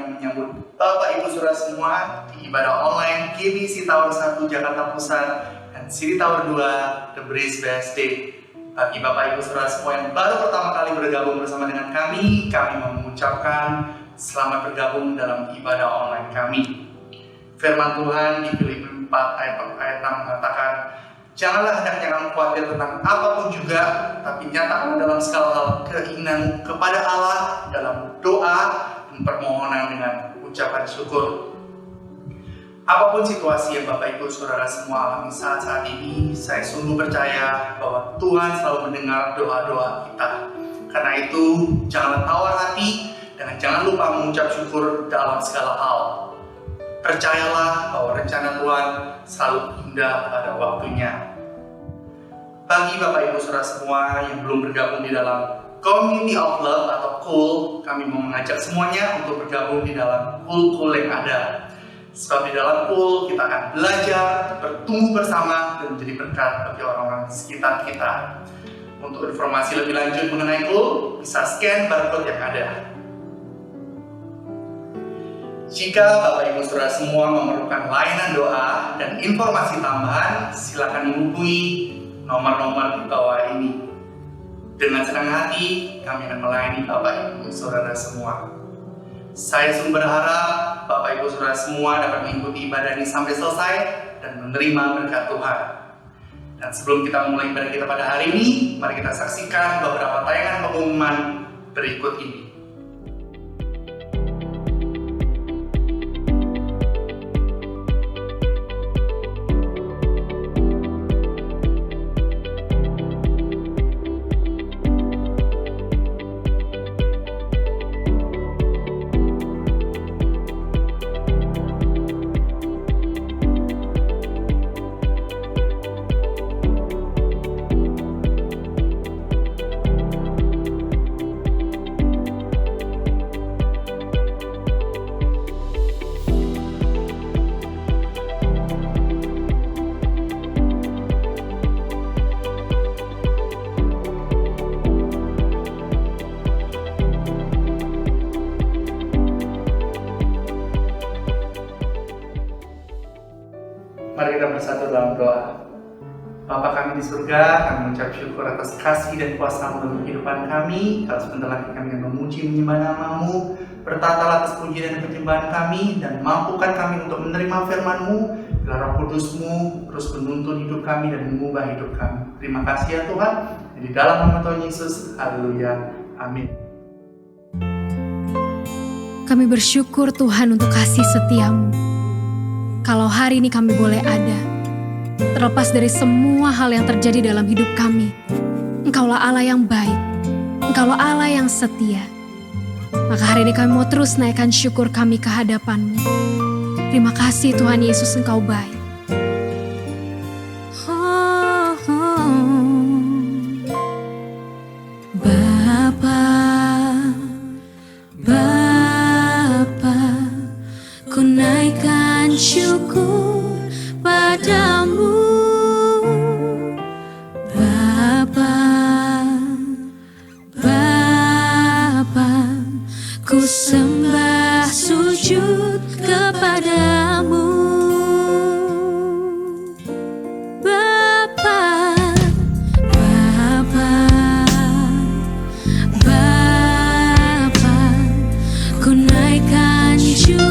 kami menyambut Bapak Ibu Saudara semua di ibadah online GBC Tower 1 Jakarta Pusat dan City Tower 2 The Breeze BSD. Bagi Bapak Ibu Saudara semua yang baru pertama kali bergabung bersama dengan kami mengucapkan selamat bergabung dalam ibadah online kami. Firman Tuhan di Filipi 4 ayat 6 mengatakan, janganlah hendaknya kamu khawatir tentang apapun juga, tapi nyatakan dalam segala hal keinginanmu kepada Allah dalam doa dan permohonan dengan ucapan syukur. Apapun situasi yang Bapak Ibu Saudara semua alami saat ini, saya sungguh percaya bahwa Tuhan selalu mendengar doa-doa kita. Karena itu, janganlah tawar hati dan jangan lupa mengucap syukur dalam segala hal. Percayalah bahwa rencana Tuhan selalu indah pada waktunya. Bagi Bapak Ibu Saudara semua yang belum bergabung di dalam Community of Love atau KUL, kami mau mengajak semuanya untuk bergabung di dalam KUL yang ada. Sebab di dalam KUL kita akan belajar, bertumbuh bersama, dan menjadi berkat bagi orang-orang di sekitar kita. Untuk informasi lebih lanjut mengenai KUL, bisa scan barcode yang ada. Jika Bapak Ibu Saudara semua memerlukan layanan doa dan informasi tambahan, silakan menghubungi nomor-nomor di bawah ini. Dengan senang hati, kami akan melayani Bapak Ibu Saudara semua. Saya sungguh berharap Bapak Ibu Saudara semua dapat mengikuti ibadah ini sampai selesai dan menerima berkat Tuhan. Dan sebelum kita memulai ibadah kita pada hari ini, mari kita saksikan beberapa tayangan pengumuman berikut ini. Mari kita bersatu dalam doa. Bapa kami di surga, kami mengucap syukur atas kasih dan kuasa-Mu dalam kehidupan kami. Kalau sebentar lagi kami akan memuji menyembah nama-Mu, bertatalah atas pujian dan penyembahan kami, dan mampukan kami untuk menerima firman-Mu. Biar Roh Kudus-Mu terus menuntun hidup kami dan mengubah hidup kami. Terima kasih ya Tuhan. Di dalam nama Tuhan Yesus, haleluya, amin. Kami bersyukur Tuhan untuk kasih setia-Mu. Kalau hari ini kami boleh ada, terlepas dari semua hal yang terjadi dalam hidup kami, Engkaulah Allah yang baik, Engkaulah Allah yang setia. Maka hari ini kami mau terus naikkan syukur kami ke hadapan-Mu. Terima kasih Tuhan Yesus, Engkau baik. Syukur padamu, Bapa, Bapa, ku sembah sujud kepadamu, Bapa, Bapa, Bapa, ku naikkan syukur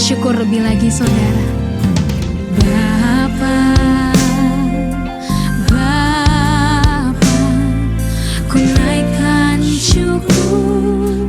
syukur lebih lagi saudara. Bapa, Bapa, ku naikkan syukur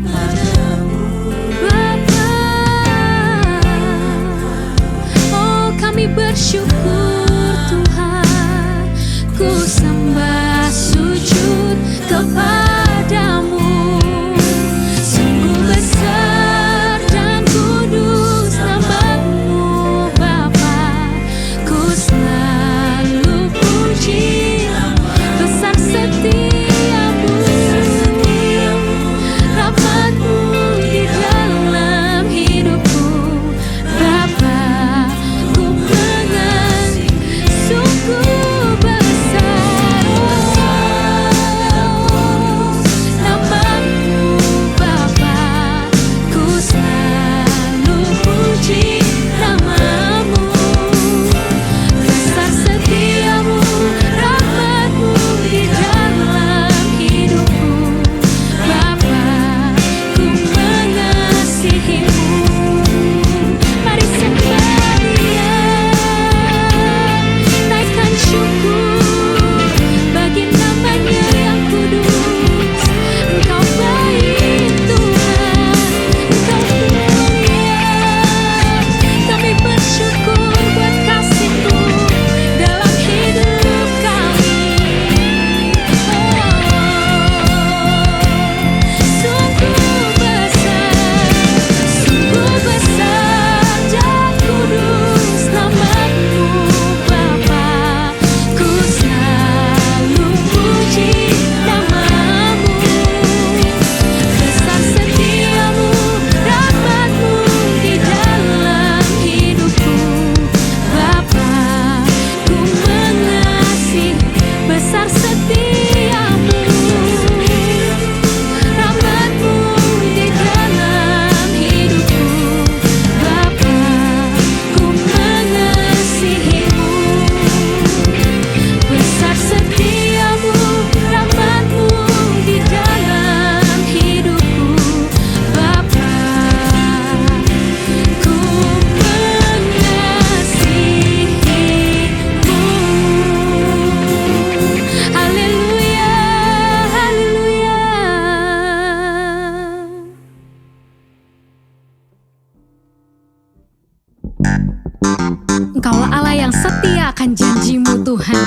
Engkaulah Allah yang setia akan janji-Mu Tuhan.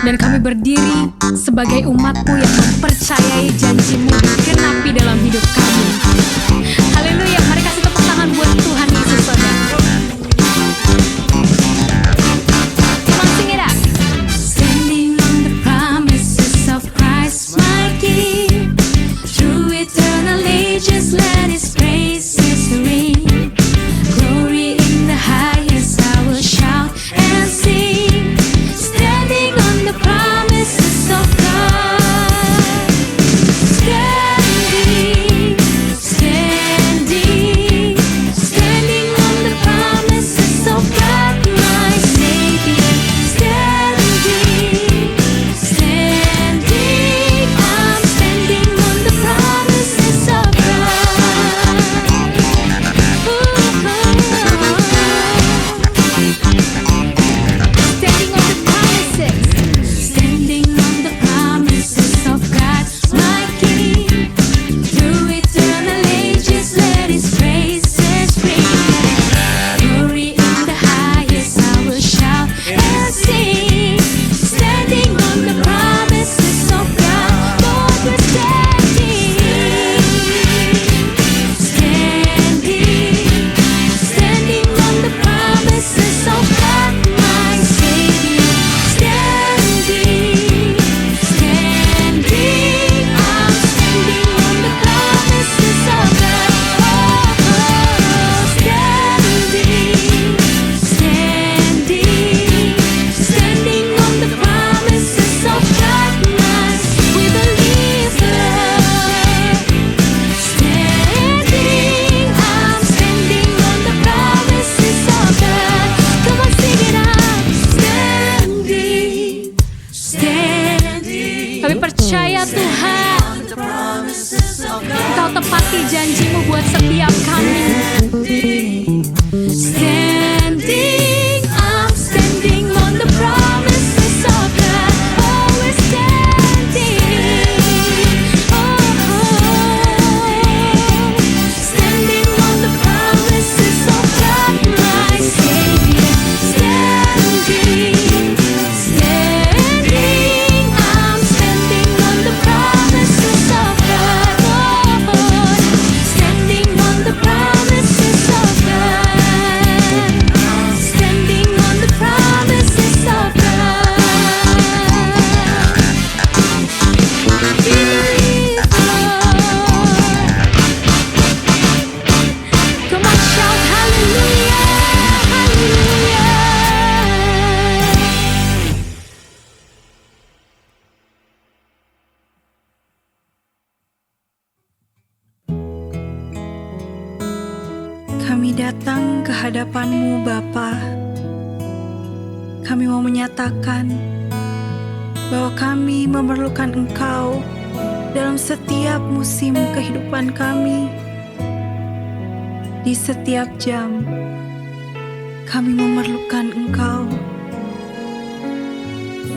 Dan kami berdiri sebagai umat-Mu yang mempercayai janji-Mu digenapi dalam hidup kami. Haleluya, mari kasih tepuk tangan buat Tuhan Yesus, saudara. Come on, sing it out. Standing on the promises of Christ, my King. Through eternal ages, let His praises ring. Glory in the highest, I will shout and sing. Standing on the promises of God. Standing, standing, standing on the promises of God, my Savior. Standing, standing, I'm standing on the promises of God. Standing on the promises. Standing on the promises of God, my King. Through eternal ages, let His praises ring. Glory in the highest, I will shout and sing. Standing on the promises of God, Lord, we're standing. Standing, standing on the promises of God, my Savior. Standing, standing, I'm standing on the promises of God. Standing, standing, standing on the promises of God, we believe that. Standing, I'm standing on the promises of God. Come on, sing it out. Standing, standing. Kami percaya Tuhan, Engkau tepati janji-Mu buat setiap kami. Standing, I'm standing on the promises of God. Oh, we're standing. Standing on the promises of God, my Savior. Standing, standing, I'm standing on the promises of God. Standing on the promises of God. Standing on the promises of God. Believe, Lord. Come on, shout hallelujah, hallelujah. Kami datang ke hadapan-Mu, Bapa. Kami mau menyatakan bahwa kami memerlukan Engkau dalam setiap musim kehidupan kami. Di setiap jam, kami memerlukan Engkau.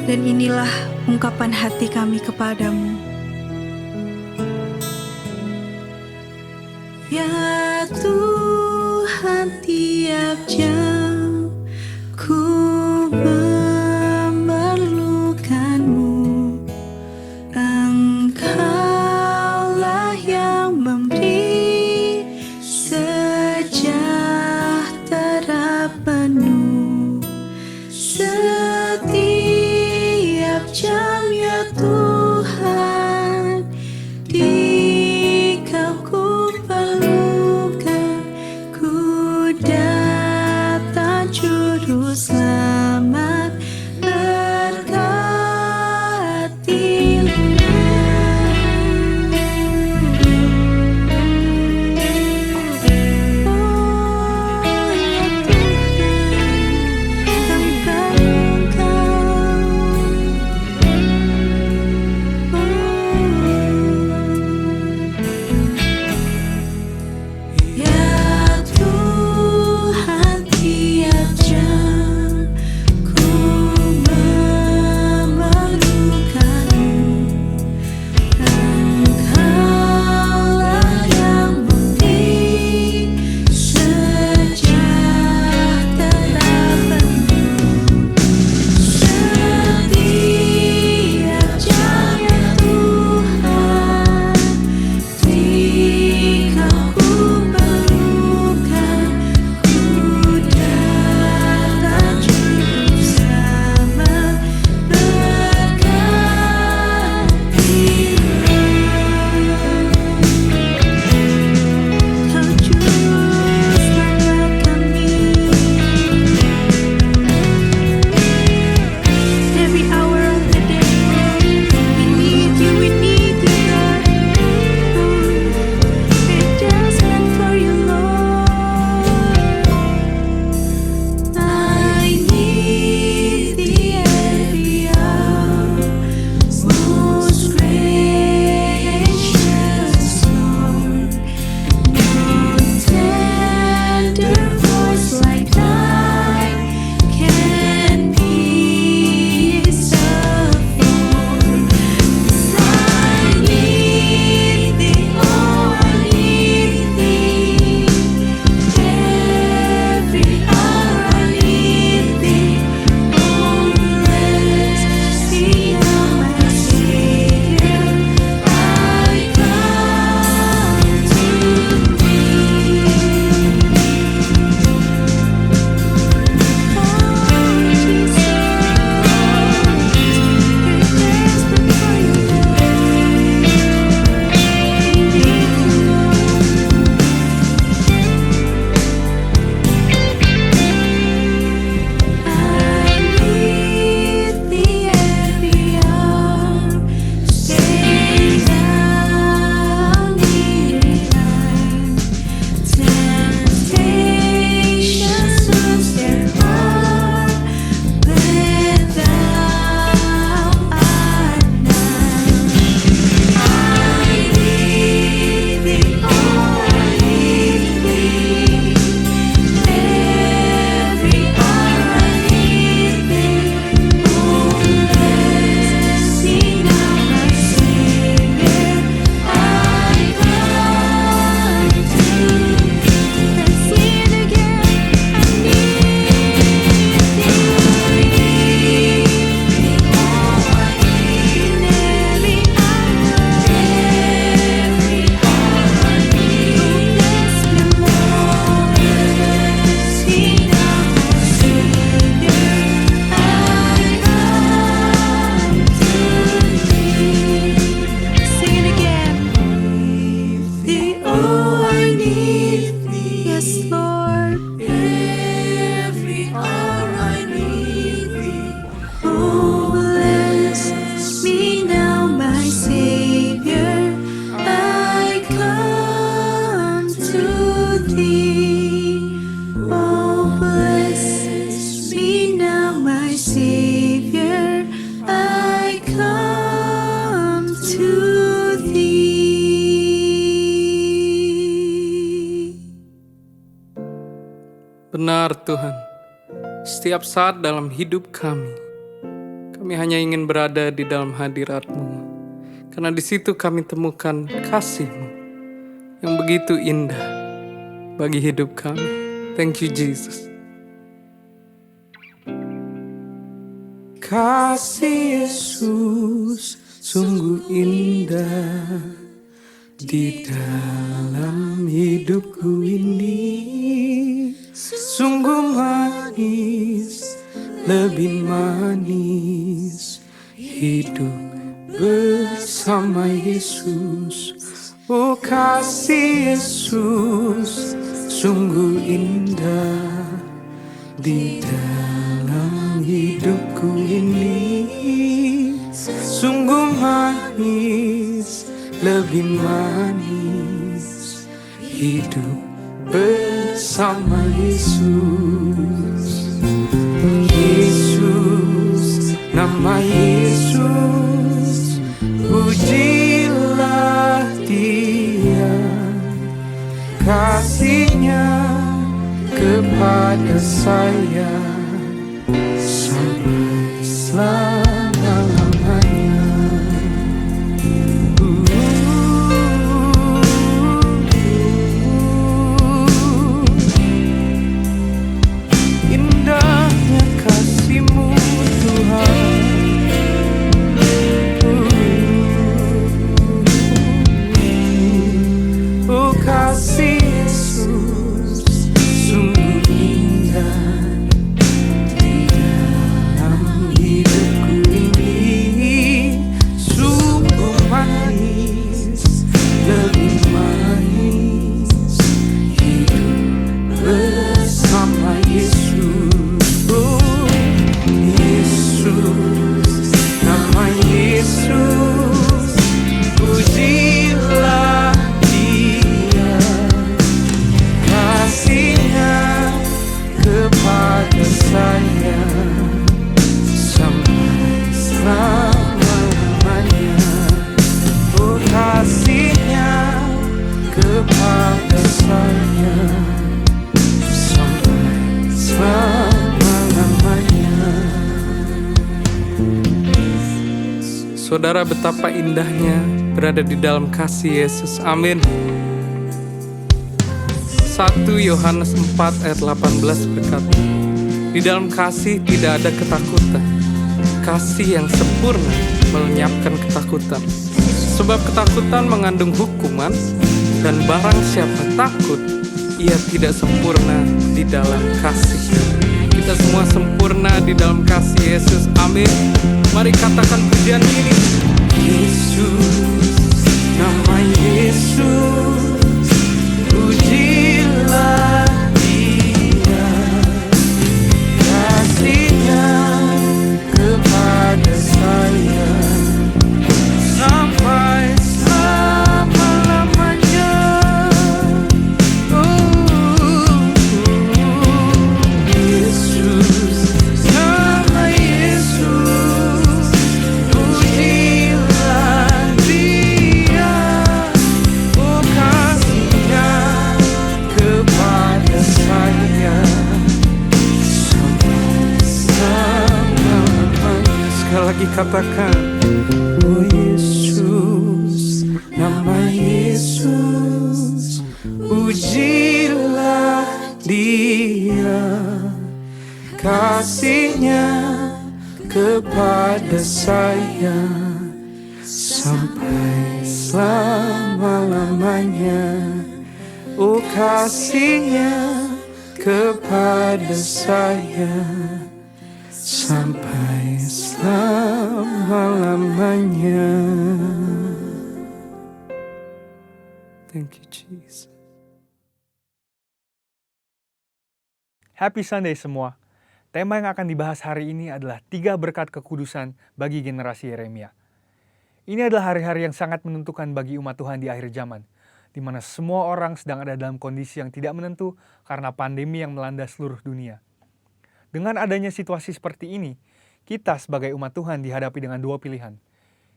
Dan inilah ungkapan hati kami kepadamu. Ya Tuhan, tiap jam ku memerlukan-Mu. Engkaulah yang memberi sejahtera penuh. Setiap jam, ya Tuhan, Dikau ku perlukan. Ku datang Benar Tuhan, setiap saat dalam hidup kami hanya ingin berada di dalam hadirat-Mu. Karena di situ kami temukan kasih-Mu yang begitu indah bagi hidup kami. Thank you Jesus. Kasih Yesus sungguh indah di dalam hidupku ini. Sungguh manis, lebih manis hidup bersama Yesus. Oh kasih Yesus sungguh indah di dalam hidupku ini. Sungguh manis, lebih manis hidup bersama Yesus. Yesus, nama Yesus, pujilah Dia. Kasih-Nya kepada saya sampai selama-lamanya. Indahnya kasih-Mu Tuhan. Oh kasih Yesus sungguh indah di dalam hidupku ini. Sungguh manis, lebih manis hidup bersama Yesus. Oh Yesus, nama Yesus, pujilah Dia. Kasih-Nya kepada saya sampai selama-lamanya. Oh kasih-Nya kepada saya sampai selama-lamanya. Saudara, betapa indahnya berada di dalam kasih Yesus. Amin. 1 Yohanes 4 ayat 18 berkata, di dalam kasih tidak ada ketakutan. Kasih yang sempurna melenyapkan ketakutan. Sebab ketakutan mengandung hukuman, dan barang siapa takut, ia tidak sempurna di dalam kasih. Kita semua sempurna di dalam kasih Yesus. Amin. Mari katakan pujian ini. Yesus, nama Yesus, pujilah Dia. Kasih-Nya kepada saya sampai selama-lamanya. Yesus, nama Yesus, pujilah Dia. Oh kasih-Nya kepada saya sampai selama-lamanya. Sekali lagi katakan, oh Yesus, nama Yesus, pujilah Dia. Kasih-Nya kepada saya sampai selama-lamanya. Oh kasih-Nya kepada saya sampai selama-lamanya. Thank you Jesus. Happy Sunday semua. Tema yang akan dibahas hari ini adalah 3 berkat kekudusan bagi generasi Yeremia. Ini adalah hari-hari yang sangat menentukan bagi umat Tuhan di akhir zaman, di mana semua orang sedang ada dalam kondisi yang tidak menentu karena pandemi yang melanda seluruh dunia. Dengan adanya situasi seperti ini, kita sebagai umat Tuhan dihadapi dengan 2 pilihan.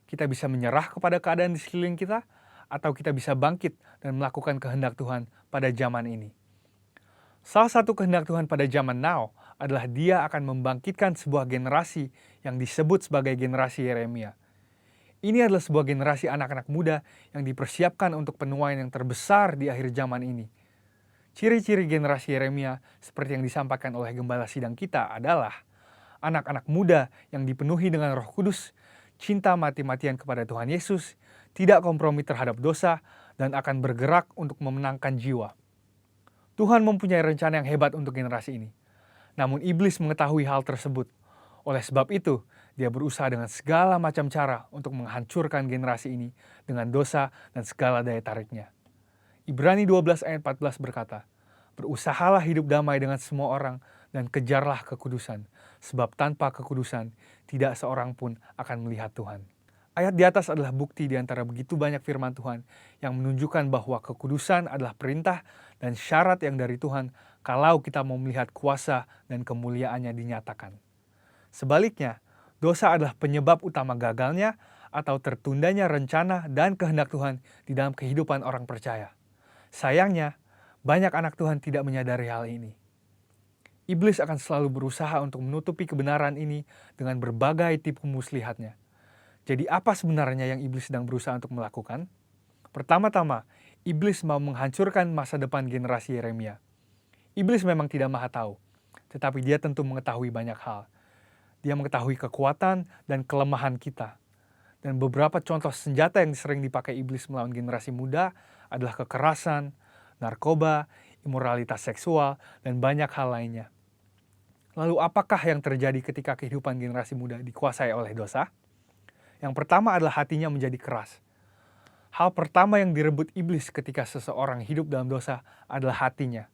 Kita bisa menyerah kepada keadaan di sekeliling kita, atau kita bisa bangkit dan melakukan kehendak Tuhan pada zaman ini. Salah satu kehendak Tuhan pada zaman now adalah Dia akan membangkitkan sebuah generasi yang disebut sebagai generasi Yeremia. Ini adalah sebuah generasi anak-anak muda yang dipersiapkan untuk penuaian yang terbesar di akhir zaman ini. Ciri-ciri generasi Yeremia seperti yang disampaikan oleh gembala sidang kita adalah anak-anak muda yang dipenuhi dengan Roh Kudus, cinta mati-matian kepada Tuhan Yesus, tidak kompromi terhadap dosa, dan akan bergerak untuk memenangkan jiwa. Tuhan mempunyai rencana yang hebat untuk generasi ini. Namun iblis mengetahui hal tersebut. Oleh sebab itu, dia berusaha dengan segala macam cara untuk menghancurkan generasi ini dengan dosa dan segala daya tariknya. Ibrani 12 ayat 14 berkata, "Berusahalah hidup damai dengan semua orang dan kejarlah kekudusan, sebab tanpa kekudusan tidak seorang pun akan melihat Tuhan." Ayat di atas adalah bukti di antara begitu banyak firman Tuhan yang menunjukkan bahwa kekudusan adalah perintah dan syarat yang dari Tuhan kalau kita mau melihat kuasa dan kemuliaannya dinyatakan. Sebaliknya, dosa adalah penyebab utama gagalnya atau tertundanya rencana dan kehendak Tuhan di dalam kehidupan orang percaya. Sayangnya, banyak anak Tuhan tidak menyadari hal ini. Iblis akan selalu berusaha untuk menutupi kebenaran ini dengan berbagai tipu muslihatnya. Jadi apa sebenarnya yang iblis sedang berusaha untuk melakukan? Pertama-tama, iblis mau menghancurkan masa depan generasi Yeremia. Iblis memang tidak maha tahu, tetapi dia tentu mengetahui banyak hal. Dia mengetahui kekuatan dan kelemahan kita. Dan beberapa contoh senjata yang sering dipakai iblis melawan generasi muda adalah kekerasan, narkoba, imoralitas seksual, dan banyak hal lainnya. Lalu apakah yang terjadi ketika kehidupan generasi muda dikuasai oleh dosa? Yang pertama adalah hatinya menjadi keras. Hal pertama yang direbut iblis ketika seseorang hidup dalam dosa adalah hatinya.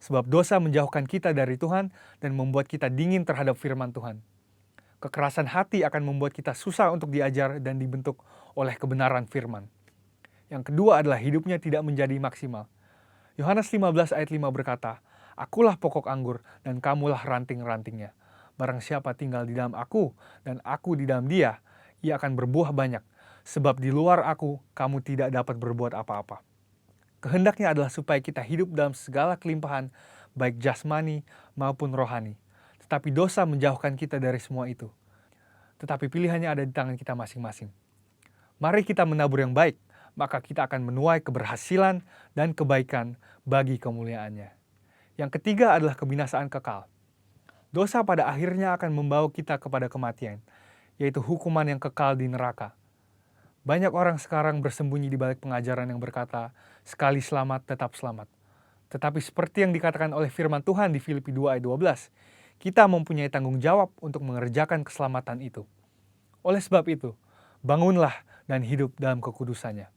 Sebab dosa menjauhkan kita dari Tuhan dan membuat kita dingin terhadap firman Tuhan. Kekerasan hati akan membuat kita susah untuk diajar dan dibentuk oleh kebenaran firman. Yang kedua adalah hidupnya tidak menjadi maksimal. Yohanes 15 ayat 5 berkata, "Akulah pokok anggur dan kamulah ranting-rantingnya. Barang siapa tinggal di dalam aku dan aku di dalam dia, ia akan berbuah banyak, sebab di luar aku kamu tidak dapat berbuat apa-apa." Kehendaknya adalah supaya kita hidup dalam segala kelimpahan, baik jasmani maupun rohani. Tetapi dosa menjauhkan kita dari semua itu. Tetapi pilihannya ada di tangan kita masing-masing. Mari kita menabur yang baik, maka kita akan menuai keberhasilan dan kebaikan bagi kemuliaannya. Yang ketiga adalah kebinasaan kekal. Dosa pada akhirnya akan membawa kita kepada kematian, yaitu hukuman yang kekal di neraka. Banyak orang sekarang bersembunyi di balik pengajaran yang berkata, sekali selamat tetap selamat. Tetapi seperti yang dikatakan oleh firman Tuhan di Filipi 2 ayat 12, kita mempunyai tanggung jawab untuk mengerjakan keselamatan itu. Oleh sebab itu, bangunlah dan hidup dalam kekudusannya.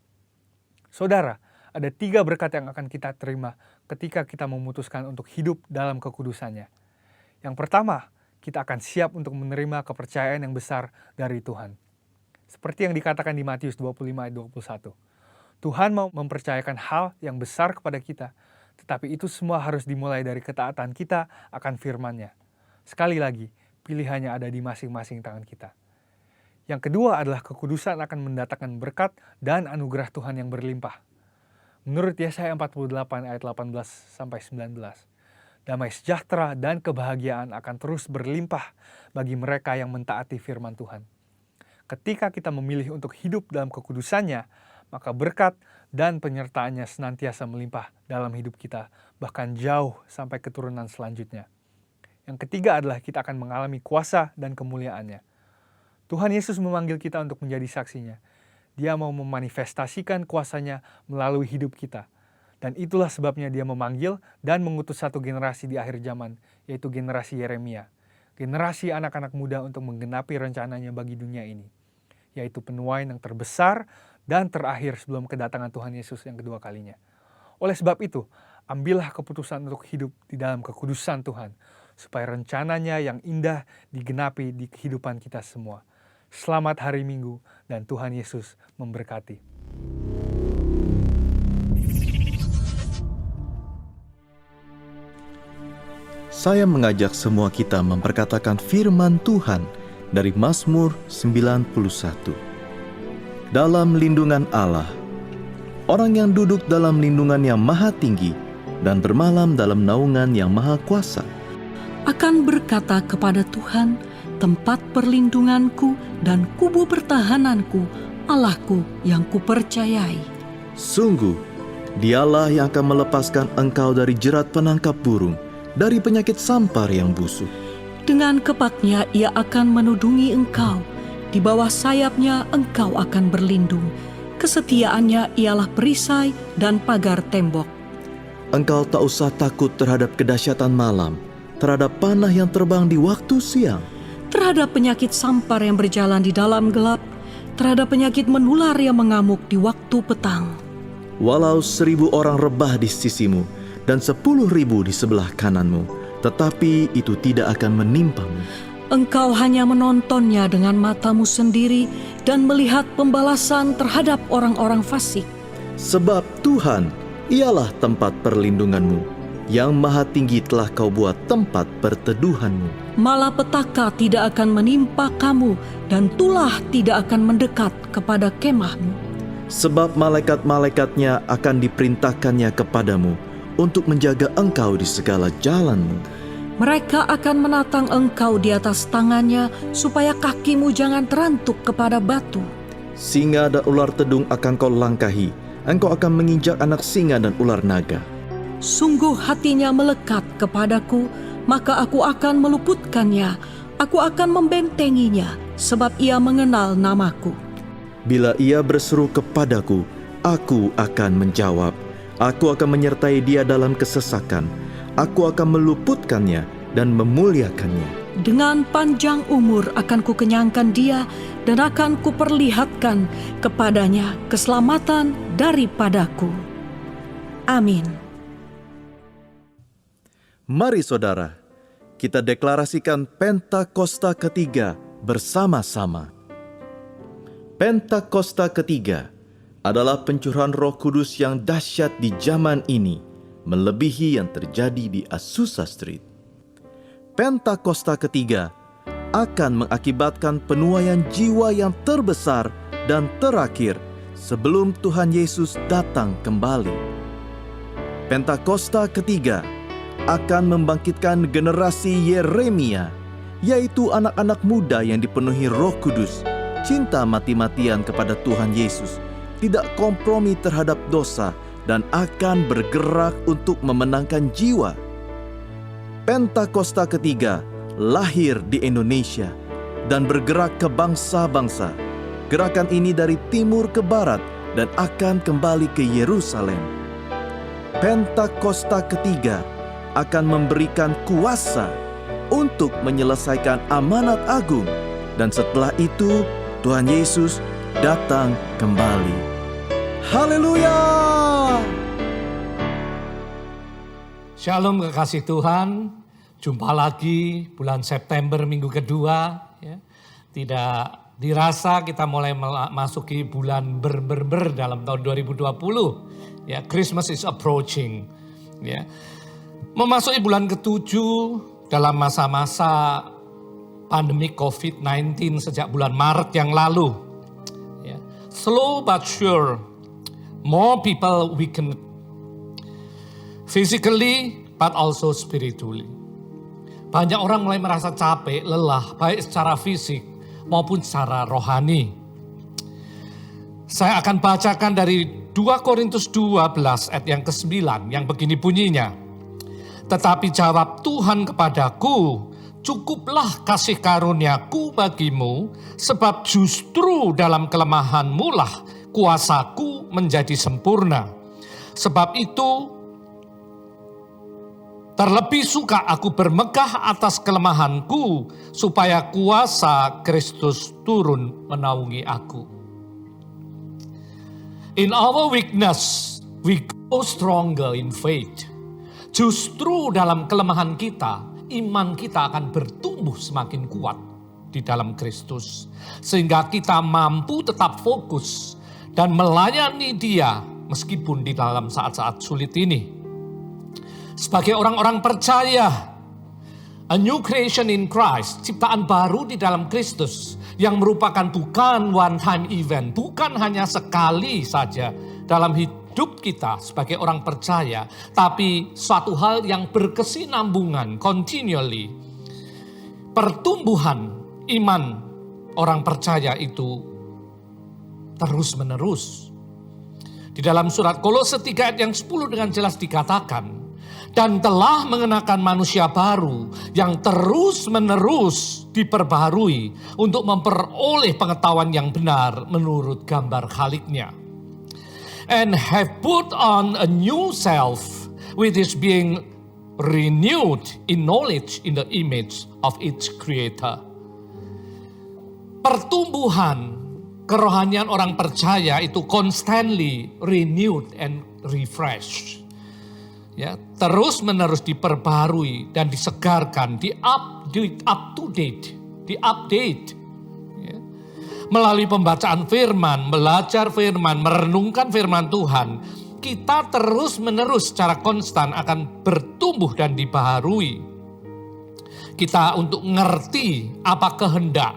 Saudara, ada 3 berkat yang akan kita terima ketika kita memutuskan untuk hidup dalam kekudusannya. Yang pertama, kita akan siap untuk menerima kepercayaan yang besar dari Tuhan. Seperti yang dikatakan di Matius 25 ayat 21. Tuhan mau mempercayakan hal yang besar kepada kita, tetapi itu semua harus dimulai dari ketaatan kita akan firman-Nya. Sekali lagi, pilihannya ada di masing-masing tangan kita. Yang kedua adalah kekudusan akan mendatangkan berkat dan anugerah Tuhan yang berlimpah. Menurut Yesaya 48 ayat 18-19, damai sejahtera dan kebahagiaan akan terus berlimpah bagi mereka yang mentaati firman Tuhan. Ketika kita memilih untuk hidup dalam kekudusannya, maka berkat dan penyertaannya senantiasa melimpah dalam hidup kita, bahkan jauh sampai keturunan selanjutnya. Yang ketiga adalah kita akan mengalami kuasa dan kemuliaannya. Tuhan Yesus memanggil kita untuk menjadi saksinya. Dia mau memanifestasikan kuasanya melalui hidup kita. Dan itulah sebabnya dia memanggil dan mengutus satu generasi di akhir zaman, yaitu generasi Yeremia. Generasi anak-anak muda untuk menggenapi rencananya bagi dunia ini, yaitu penuaian yang terbesar dan terakhir sebelum kedatangan Tuhan Yesus yang kedua kalinya. Oleh sebab itu, ambillah keputusan untuk hidup di dalam kekudusan Tuhan, supaya rencananya yang indah digenapi di kehidupan kita semua. Selamat hari Minggu dan Tuhan Yesus memberkati. Saya mengajak semua kita memperkatakan firman Tuhan dari Mazmur 91. Dalam lindungan Allah, orang yang duduk dalam lindungan yang maha tinggi dan bermalam dalam naungan Yang Maha Kuasa. Akan berkata kepada Tuhan, tempat perlindunganku dan kubu pertahananku, Allahku yang kupercayai. Sungguh, Dialah yang akan melepaskan engkau dari jerat penangkap burung, dari penyakit sampar yang busuk. Dengan kepaknya ia akan menudungi engkau, di bawah sayapnya engkau akan berlindung. Kesetiaannya ialah perisai dan pagar tembok. Engkau tak usah takut terhadap kedahsyatan malam, terhadap panah yang terbang di waktu siang, Terhadap penyakit sampar yang berjalan di dalam gelap, terhadap penyakit menular yang mengamuk di waktu petang. walau 1000 orang rebah di sisimu dan 10.000 di sebelah kananmu, tetapi itu tidak akan menimpamu. Engkau hanya menontonnya dengan matamu sendiri dan melihat pembalasan terhadap orang-orang fasik. Sebab Tuhan ialah tempat perlindunganmu, Yang Maha Tinggi telah kau buat tempat perteduhanmu. Malapetaka tidak akan menimpa kamu dan tulah tidak akan mendekat kepada kemahmu. Sebab malaikat-malaikatnya akan diperintahkannya kepadamu untuk menjaga engkau di segala jalanmu. Mereka akan menatang engkau di atas tangannya supaya kakimu jangan terantuk kepada batu. Singa dan ular tedung akan kau langkahi, engkau akan menginjak anak singa dan ular naga. Sungguh hatinya melekat kepadaku, maka aku akan meluputkannya. Aku akan membentenginya, sebab ia mengenal namaku. Bila ia berseru kepadaku, aku akan menjawab. Aku akan menyertai dia dalam kesesakan. Aku akan meluputkannya dan memuliakannya. Dengan panjang umur akan kukenyangkan dia dan akan kuperlihatkan kepadanya keselamatan daripadaku. Amin. Mari saudara, kita deklarasikan Pentakosta ketiga bersama-sama. Pentakosta ketiga adalah pencurahan Roh Kudus yang dahsyat di zaman ini, melebihi yang terjadi di Azusa Street. Pentakosta ketiga akan mengakibatkan penuaian jiwa yang terbesar dan terakhir sebelum Tuhan Yesus datang kembali. Pentakosta ketiga akan membangkitkan generasi Yeremia, yaitu anak-anak muda yang dipenuhi Roh Kudus, cinta mati-matian kepada Tuhan Yesus, tidak kompromi terhadap dosa, dan akan bergerak untuk memenangkan jiwa. Pentakosta ketiga lahir di Indonesia dan bergerak ke bangsa-bangsa. Gerakan ini dari timur ke barat dan akan kembali ke Yerusalem. Pentakosta ketiga akan memberikan kuasa untuk menyelesaikan amanat agung, dan setelah itu Tuhan Yesus datang kembali. Haleluya! Shalom kekasih Tuhan, jumpa lagi bulan September minggu kedua. Ya. Tidak dirasa kita mulai masuki bulan ber dalam tahun 2020. Ya, Christmas is approaching. Ya. Memasuki bulan ke-7 dalam masa-masa pandemi COVID-19 sejak bulan Maret yang lalu. Ya. Slow but sure, more people weaken physically but also spiritually. Banyak orang mulai merasa capek, lelah, baik secara fisik maupun secara rohani. Saya akan bacakan dari 2 Korintus 12 ayat yang ke-9 yang begini bunyinya. Tetapi jawab Tuhan kepadaku, cukuplah kasih karuniaku bagimu, sebab justru dalam kelemahanmu lah kuasaku menjadi sempurna. Sebab itu terlebih suka aku bermegah atas kelemahanku, supaya kuasa Kristus turun menaungi aku. In our weakness, we grow stronger in faith. Justru dalam kelemahan kita, iman kita akan bertumbuh semakin kuat di dalam Kristus. Sehingga kita mampu tetap fokus dan melayani Dia meskipun di dalam saat-saat sulit ini. Sebagai orang-orang percaya, a new creation in Christ, ciptaan baru di dalam Kristus, yang merupakan bukan one time event, bukan hanya sekali saja dalam hidup kita sebagai orang percaya, tapi suatu hal yang berkesinambungan, continually. Pertumbuhan iman orang percaya itu terus-menerus. Di dalam surat Kolose 3 ayat yang 10 dengan jelas dikatakan, dan telah mengenakan manusia baru yang terus-menerus diperbaharui untuk memperoleh pengetahuan yang benar menurut gambar Khaliknya. And have put on a new self which is being renewed in knowledge in the image of its creator. Pertumbuhan kerohanian orang percaya itu constantly renewed and refreshed. Ya, terus menerus diperbarui dan disegarkan, diupdate. Ya. Melalui pembacaan firman, belajar firman, merenungkan firman Tuhan, kita terus menerus secara konstan akan bertumbuh dan dibaharui. Kita untuk ngerti apa kehendak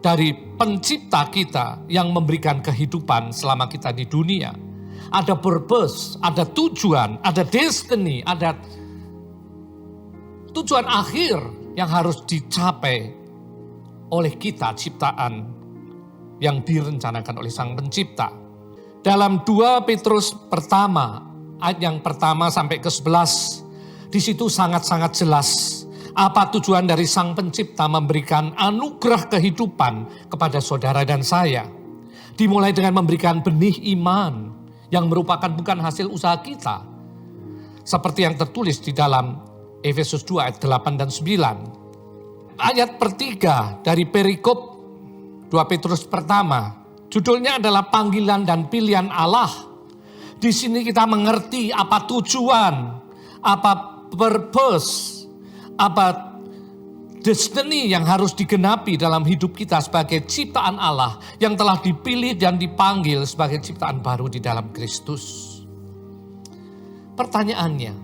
dari pencipta kita yang memberikan kehidupan selama kita di dunia. Ada purpose, ada tujuan, ada destiny, ada tujuan akhir yang harus dicapai oleh kita ciptaan yang direncanakan oleh Sang Pencipta. Dalam 2 Petrus pertama, ayat yang pertama sampai ke-11, di situ sangat-sangat jelas apa tujuan dari Sang Pencipta memberikan anugerah kehidupan kepada saudara dan saya. Dimulai dengan memberikan benih iman yang merupakan bukan hasil usaha kita. Seperti yang tertulis di dalam Efesus 2 ayat 8 dan 9. Ayat pertiga dari perikop 2 Petrus pertama, judulnya adalah panggilan dan pilihan Allah. Di sini kita mengerti apa tujuan, apa purpose, apa destiny yang harus digenapi dalam hidup kita sebagai ciptaan Allah yang telah dipilih dan dipanggil sebagai ciptaan baru di dalam Kristus. Pertanyaannya,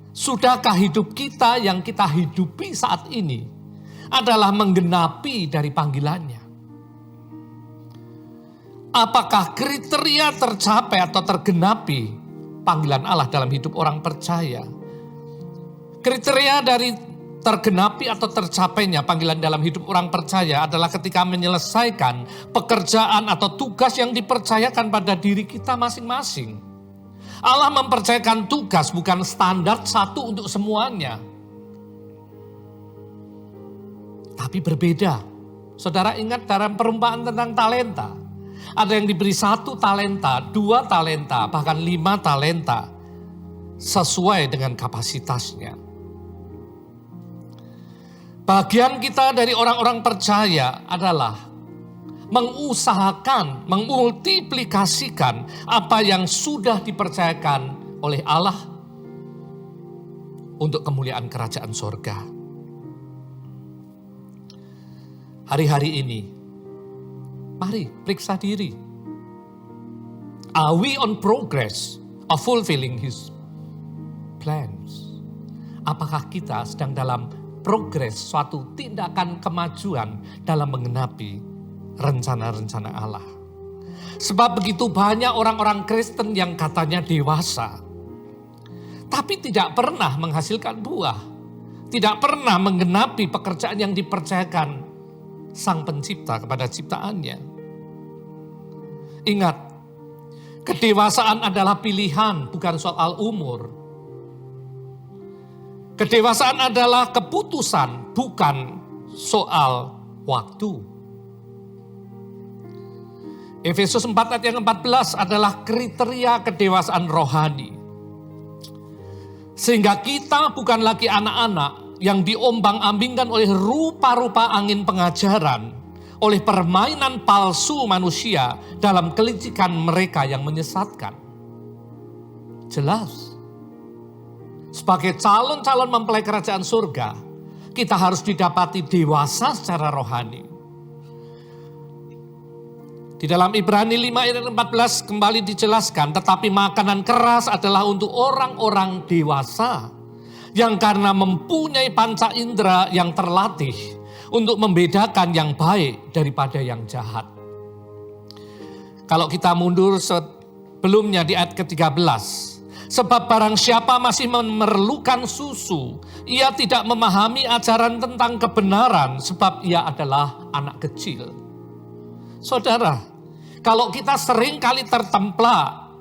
sudahkah hidup kita yang kita hidupi saat ini adalah menggenapi dari panggilannya? Apakah kriteria tercapai atau tergenapi panggilan Allah dalam hidup orang percaya? Kriteria dari tergenapi atau tercapainya panggilan dalam hidup orang percaya adalah ketika menyelesaikan pekerjaan atau tugas yang dipercayakan pada diri kita masing-masing. Allah mempercayakan tugas bukan standar satu untuk semuanya. Tapi berbeda. Saudara ingat dalam perumpamaan tentang talenta. Ada yang diberi 1 talenta, 2 talenta, bahkan 5 talenta. Sesuai dengan kapasitasnya. Bagian kita dari orang-orang percaya adalah mengusahakan, memultiplikasikan apa yang sudah dipercayakan oleh Allah untuk kemuliaan kerajaan sorga. Hari-hari ini, mari periksa diri. Are we on progress of fulfilling His plans? Apakah kita sedang dalam progres suatu tindakan kemajuan dalam menggenapi rencana-rencana Allah? Sebab begitu banyak orang-orang Kristen yang katanya dewasa, tapi tidak pernah menghasilkan buah, tidak pernah menggenapi pekerjaan yang dipercayakan Sang Pencipta kepada ciptaannya. Ingat, kedewasaan adalah pilihan, bukan soal umur. Kedewasaan adalah keputusan, bukan soal waktu. Efesus 4 ayat yang 14 adalah kriteria kedewasaan rohani. Sehingga kita bukan lagi anak-anak yang diombang-ambingkan oleh rupa-rupa angin pengajaran, oleh permainan palsu manusia dalam kelicikan mereka yang menyesatkan. Jelas. Sebagai calon-calon mempelai kerajaan surga, kita harus didapati dewasa secara rohani. Di dalam Ibrani 5 ayat 14 kembali dijelaskan, tetapi makanan keras adalah untuk orang-orang dewasa yang karena mempunyai panca indera yang terlatih untuk membedakan yang baik daripada yang jahat. Kalau kita mundur sebelumnya di ayat ke-13. Sebab barang siapa masih memerlukan susu, ia tidak memahami ajaran tentang kebenaran sebab ia adalah anak kecil. Saudara, kalau kita sering kali tertemplak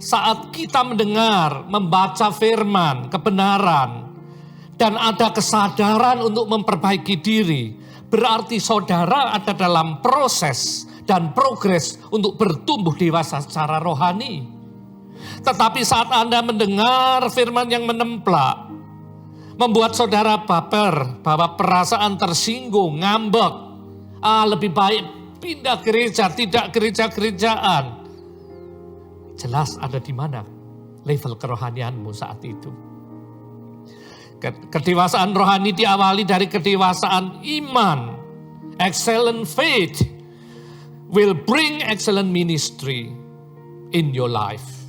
saat kita mendengar, membaca firman, kebenaran, dan ada kesadaran untuk memperbaiki diri, berarti saudara ada dalam proses dan progres untuk bertumbuh dewasa secara rohani. Tetapi saat Anda mendengar firman yang menemplak, membuat saudara baper, bahwa perasaan tersinggung, ngambek, lebih baik pindah gereja, tidak gereja-gerejaan. Jelas ada di mana level kerohanianmu saat itu. Kedewasaan rohani diawali dari kedewasaan iman. Excellent faith will bring excellent ministry in your life.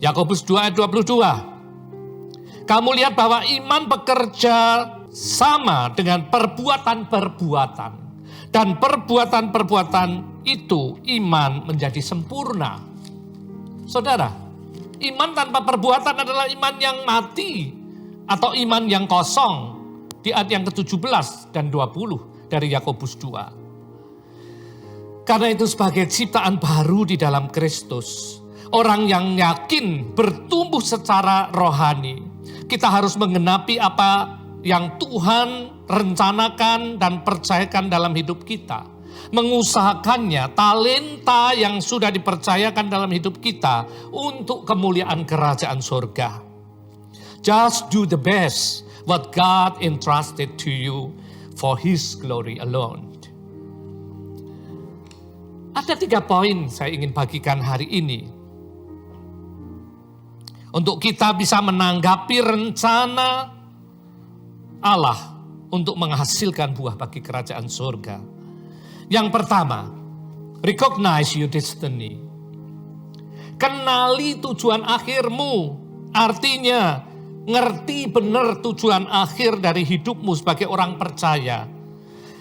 Yakobus 2 ayat 22. Kamu lihat bahwa iman bekerja sama dengan perbuatan-perbuatan. Dan perbuatan-perbuatan itu iman menjadi sempurna. Saudara, iman tanpa perbuatan adalah iman yang mati atau iman yang kosong. Di ayat yang ke-17 dan 20 dari Yakobus 2. Karena itu sebagai ciptaan baru di dalam Kristus, orang yang yakin bertumbuh secara rohani, kita harus menggenapi apa yang Tuhan rencanakan dan percayakan dalam hidup kita. Mengusahakannya, talenta yang sudah dipercayakan dalam hidup kita untuk kemuliaan kerajaan surga. Just do the best what God entrusted to you for His glory alone. Ada 3 poin saya ingin bagikan hari ini. Untuk kita bisa menanggapi rencana Allah untuk menghasilkan buah bagi kerajaan surga. Yang pertama, recognize your destiny. Kenali tujuan akhirmu. Artinya, ngerti benar tujuan akhir dari hidupmu sebagai orang percaya.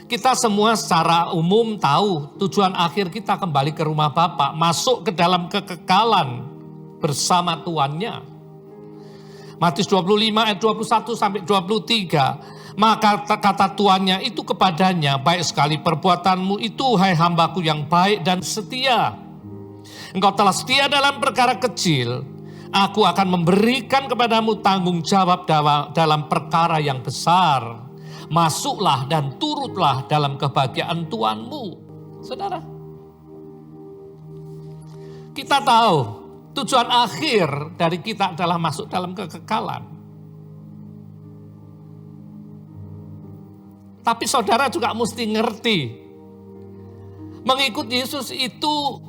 Kita semua secara umum tahu tujuan akhir kita kembali ke rumah Bapa, masuk ke dalam kekekalan bersama tuannya. Matius 25 ayat 21 sampai 23. Maka kata tuannya itu kepadanya, baik sekali perbuatanmu itu, hai hambaku yang baik dan setia. Engkau telah setia dalam perkara kecil, aku akan memberikan kepadamu tanggung jawab dalam perkara yang besar. Masuklah dan turutlah dalam kebahagiaan Tuanmu. Saudara, kita tahu tujuan akhir dari kita adalah masuk dalam kekekalan. Tapi saudara juga mesti ngerti, mengikut Yesus itu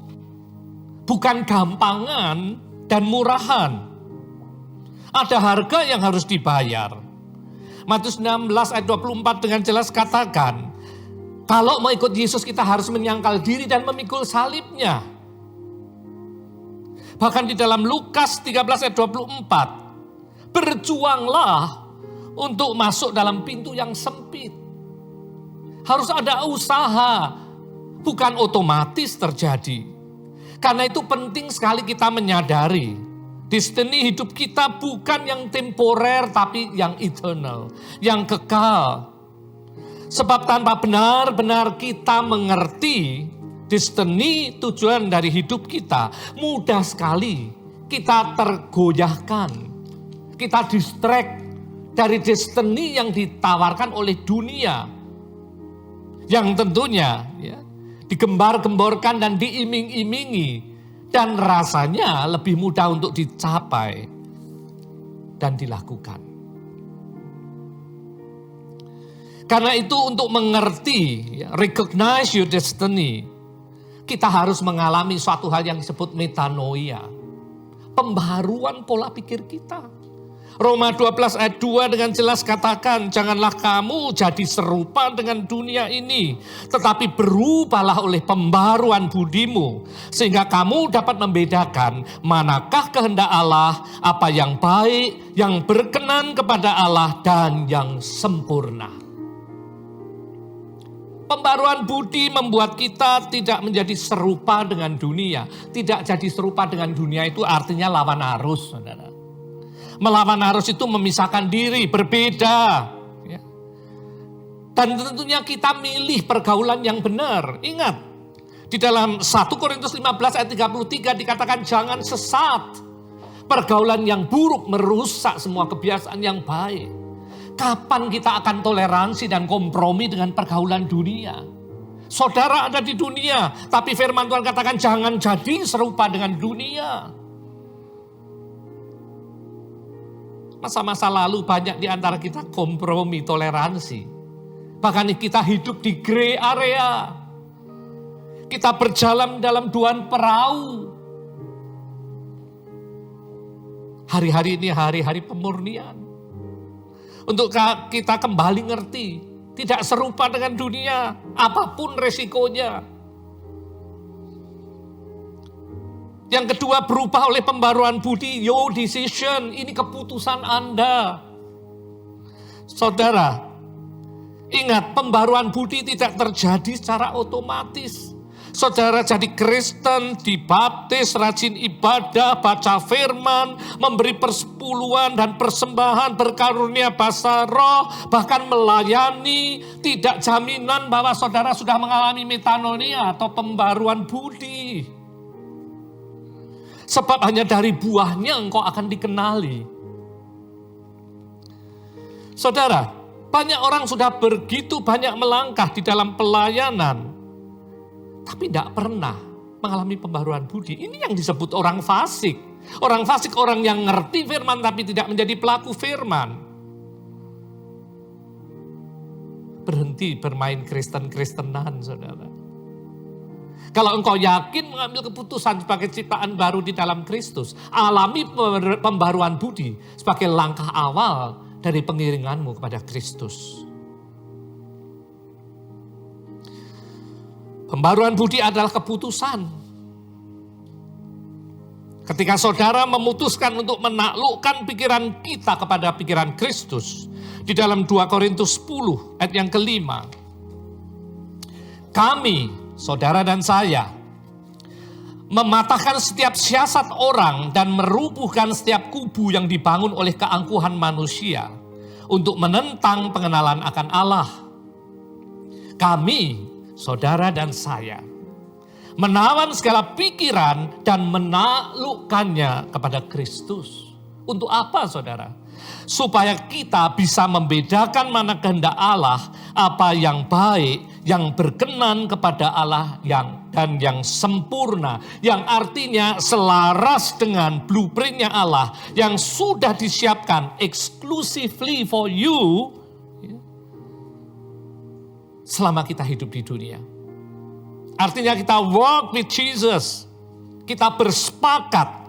bukan gampangan dan murahan. Ada harga yang harus dibayar. Matius 16 ayat 24 dengan jelas katakan, kalau mau ikut Yesus kita harus menyangkal diri dan memikul salibnya. Bahkan di dalam Lukas 13 ayat 24, berjuanglah untuk masuk dalam pintu yang sempit. Harus ada usaha, bukan otomatis terjadi. Karena itu penting sekali kita menyadari, destiny hidup kita bukan yang temporer tapi yang eternal, yang kekal. Sebab tanpa benar-benar kita mengerti destiny, tujuan dari hidup kita, mudah sekali kita tergoyahkan, kita distract dari destiny yang ditawarkan oleh dunia. Yang tentunya ya, digembar-gemborkan dan diiming-imingi dan rasanya lebih mudah untuk dicapai dan dilakukan. Karena itu untuk mengerti, ya, recognize your destiny, kita harus mengalami suatu hal yang disebut metanoia, pembaharuan pola pikir kita. Roma 12 ayat 2 dengan jelas katakan, janganlah kamu jadi serupa dengan dunia ini, tetapi berubahlah oleh pembaharuan budimu, sehingga kamu dapat membedakan manakah kehendak Allah, apa yang baik, yang berkenan kepada Allah, dan yang sempurna. Pembaruan budi membuat kita tidak menjadi serupa dengan dunia. Tidak jadi serupa dengan dunia itu artinya lawan arus, saudara. Melawan arus itu memisahkan diri, berbeda. Ya. Dan tentunya kita milih pergaulan yang benar. Ingat, di dalam 1 Korintus 15 ayat 33 dikatakan jangan sesat. Pergaulan yang buruk merusak semua kebiasaan yang baik. Kapan kita akan toleransi dan kompromi dengan pergaulan dunia? Saudara ada di dunia, tapi firman Tuhan katakan jangan jadi serupa dengan dunia. Masa-masa lalu banyak di antara kita kompromi, toleransi. Bahkan kita hidup di gray area. Kita berjalan dalam duaan perahu. Hari-hari ini hari-hari pemurnian. Untuk kita kembali ngerti, tidak serupa dengan dunia, apapun resikonya. Yang kedua, berubah oleh pembaruan budi, your decision, ini keputusan Anda. Saudara, ingat pembaruan budi tidak terjadi secara otomatis. Saudara jadi Kristen, dibaptis, rajin ibadah, baca firman, memberi persepuluhan dan persembahan, berkarunia bahasa roh, bahkan melayani, tidak jaminan bahwa saudara sudah mengalami metanoia atau pembaruan budi. Sebab hanya dari buahnya engkau akan dikenali. Saudara, banyak orang sudah begitu banyak melangkah di dalam pelayanan, tapi tidak pernah mengalami pembaruan budi. Ini yang disebut orang fasik. Orang fasik orang yang ngerti firman tapi tidak menjadi pelaku firman. Berhenti bermain Kristen-Kristenan, saudara. Kalau engkau yakin mengambil keputusan sebagai ciptaan baru di dalam Kristus, alami pembaruan budi sebagai langkah awal dari pengiringanmu kepada Kristus. Pembaruan budi adalah keputusan. Ketika saudara memutuskan untuk menaklukkan pikiran kita kepada pikiran Kristus. Di dalam 2 Korintus 10 ayat yang kelima. Kami, saudara dan saya, mematahkan setiap siasat orang dan merubuhkan setiap kubu yang dibangun oleh keangkuhan manusia untuk menentang pengenalan akan Allah. Kami, saudara dan saya, menawan segala pikiran dan menaklukkannya kepada Kristus. Untuk apa, saudara? Supaya kita bisa membedakan mana kehendak Allah, apa yang baik, yang berkenan kepada Allah dan yang sempurna. Yang artinya selaras dengan blueprintnya Allah yang sudah disiapkan exclusively for you selama kita hidup di dunia. Artinya kita walk with Jesus. Kita bersepakat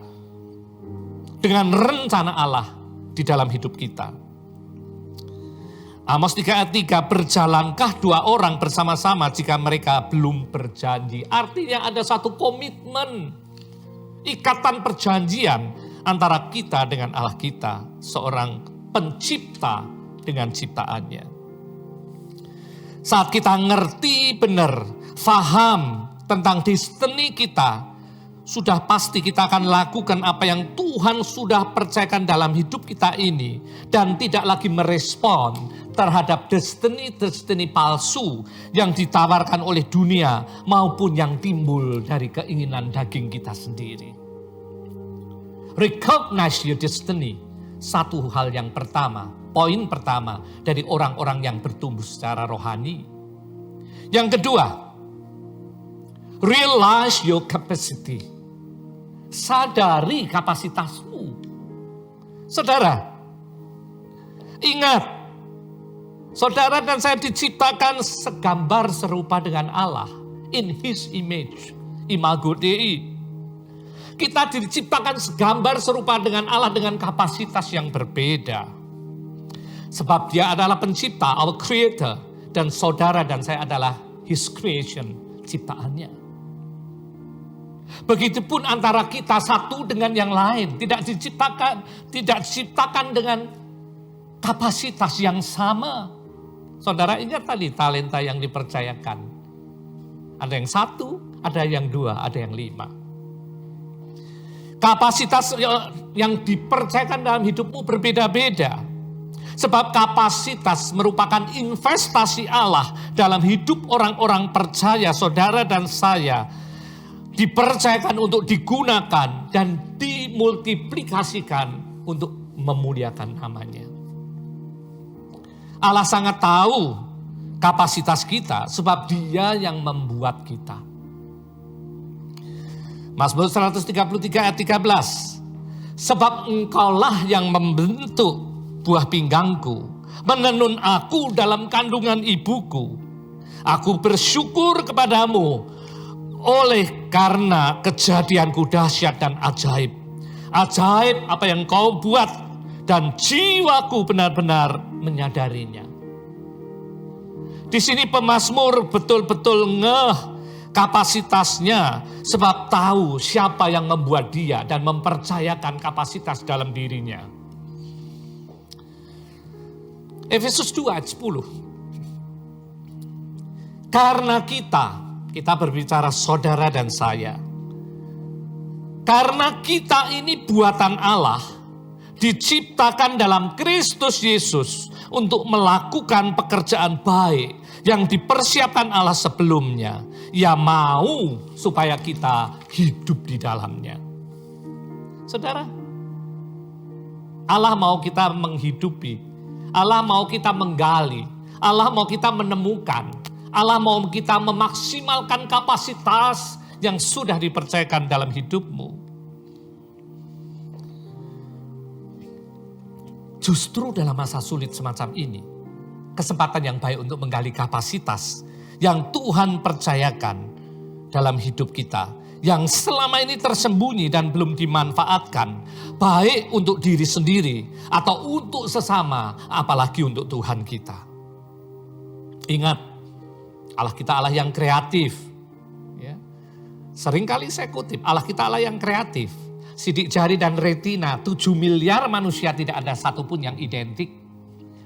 dengan rencana Allah di dalam hidup kita. Amos 3 ayat 3, berjalankah dua orang bersama-sama jika mereka belum berjanji. Artinya ada satu komitmen, ikatan perjanjian antara kita dengan Allah kita, seorang pencipta dengan ciptaannya. Saat kita ngerti benar, faham tentang destiny kita, sudah pasti kita akan lakukan apa yang Tuhan sudah percayakan dalam hidup kita ini. Dan tidak lagi merespon terhadap destiny palsu yang ditawarkan oleh dunia maupun yang timbul dari keinginan daging kita sendiri. Recognize your destiny. Satu hal yang pertama, poin pertama dari orang-orang yang bertumbuh secara rohani. Yang kedua, realize your capacity. Sadari kapasitasmu. Saudara, ingat, saudara dan saya diciptakan segambar serupa dengan Allah. In His image, imago Dei. Kita diciptakan segambar serupa dengan Allah dengan kapasitas yang berbeda. Sebab Dia adalah pencipta, our creator. Dan saudara dan saya adalah His creation, ciptaannya. Begitupun antara kita satu dengan yang lain. Tidak diciptakan dengan kapasitas yang sama. Saudara ingat tadi talenta yang dipercayakan. Ada yang 1, ada yang 2, ada yang 5. Kapasitas yang dipercayakan dalam hidupmu berbeda-beda. Sebab kapasitas merupakan investasi Allah dalam hidup orang-orang percaya, saudara dan saya. Dipercayakan untuk digunakan dan dimultiplikasikan untuk memuliakan namanya. Allah sangat tahu kapasitas kita sebab Dia yang membuat kita. Mazmur 133 ayat 13. Sebab Engkaulah yang membentuk buah pinggangku, menenun aku dalam kandungan ibuku. Aku bersyukur kepadamu oleh karena kejadianku dahsyat dan ajaib. Ajaib apa yang kau buat dan jiwaku benar-benar menyadarinya. Di sini pemazmur betul-betul ngeh kapasitasnya sebab tahu siapa yang membuat dia dan mempercayakan kapasitas dalam dirinya. Efesus 2 ayat 10. Karena kita berbicara saudara dan saya. Karena kita ini buatan Allah, diciptakan dalam Kristus Yesus untuk melakukan pekerjaan baik yang dipersiapkan Allah sebelumnya. Ia mau supaya kita hidup di dalamnya. Saudara, Allah mau kita menghidupi. Allah mau kita menggali, Allah mau kita menemukan, Allah mau kita memaksimalkan kapasitas yang sudah dipercayakan dalam hidupmu. Justru dalam masa sulit semacam ini, kesempatan yang baik untuk menggali kapasitas yang Tuhan percayakan dalam hidup kita, yang selama ini tersembunyi dan belum dimanfaatkan, baik untuk diri sendiri atau untuk sesama, apalagi untuk Tuhan kita. Ingat, Allah kita Allah yang kreatif. Ya. Seringkali saya kutip, Allah kita Allah yang kreatif. Sidik jari dan retina, 7 miliar manusia tidak ada satupun yang identik.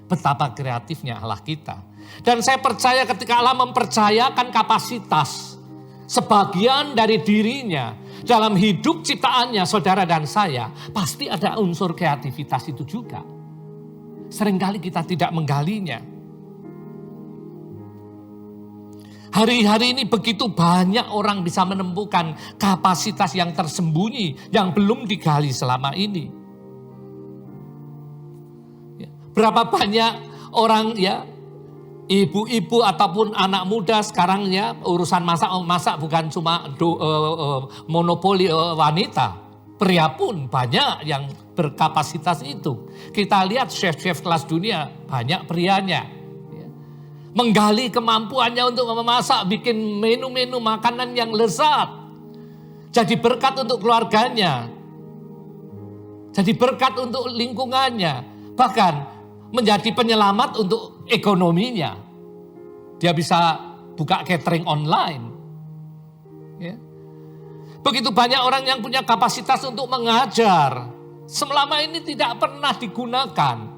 Betapa kreatifnya Allah kita. Dan saya percaya ketika Allah mempercayakan kapasitas sebagian dari dirinya dalam hidup ciptaannya, saudara dan saya, pasti ada unsur kreativitas itu juga. Seringkali kita tidak menggalinya. Hari-hari ini begitu banyak orang bisa menemukan kapasitas yang tersembunyi, yang belum digali selama ini. Berapa banyak orang ibu-ibu ataupun anak muda sekarang urusan masak bukan cuma monopoli wanita. Pria pun banyak yang berkapasitas itu. Kita lihat chef-chef kelas dunia banyak prianya. Menggali kemampuannya untuk memasak, bikin menu-menu makanan yang lezat. Jadi berkat untuk keluarganya. Jadi berkat untuk lingkungannya. Bahkan menjadi penyelamat untuk ekonominya. Dia bisa buka catering online. Ya. Begitu banyak orang yang punya kapasitas untuk mengajar. Selama ini tidak pernah digunakan.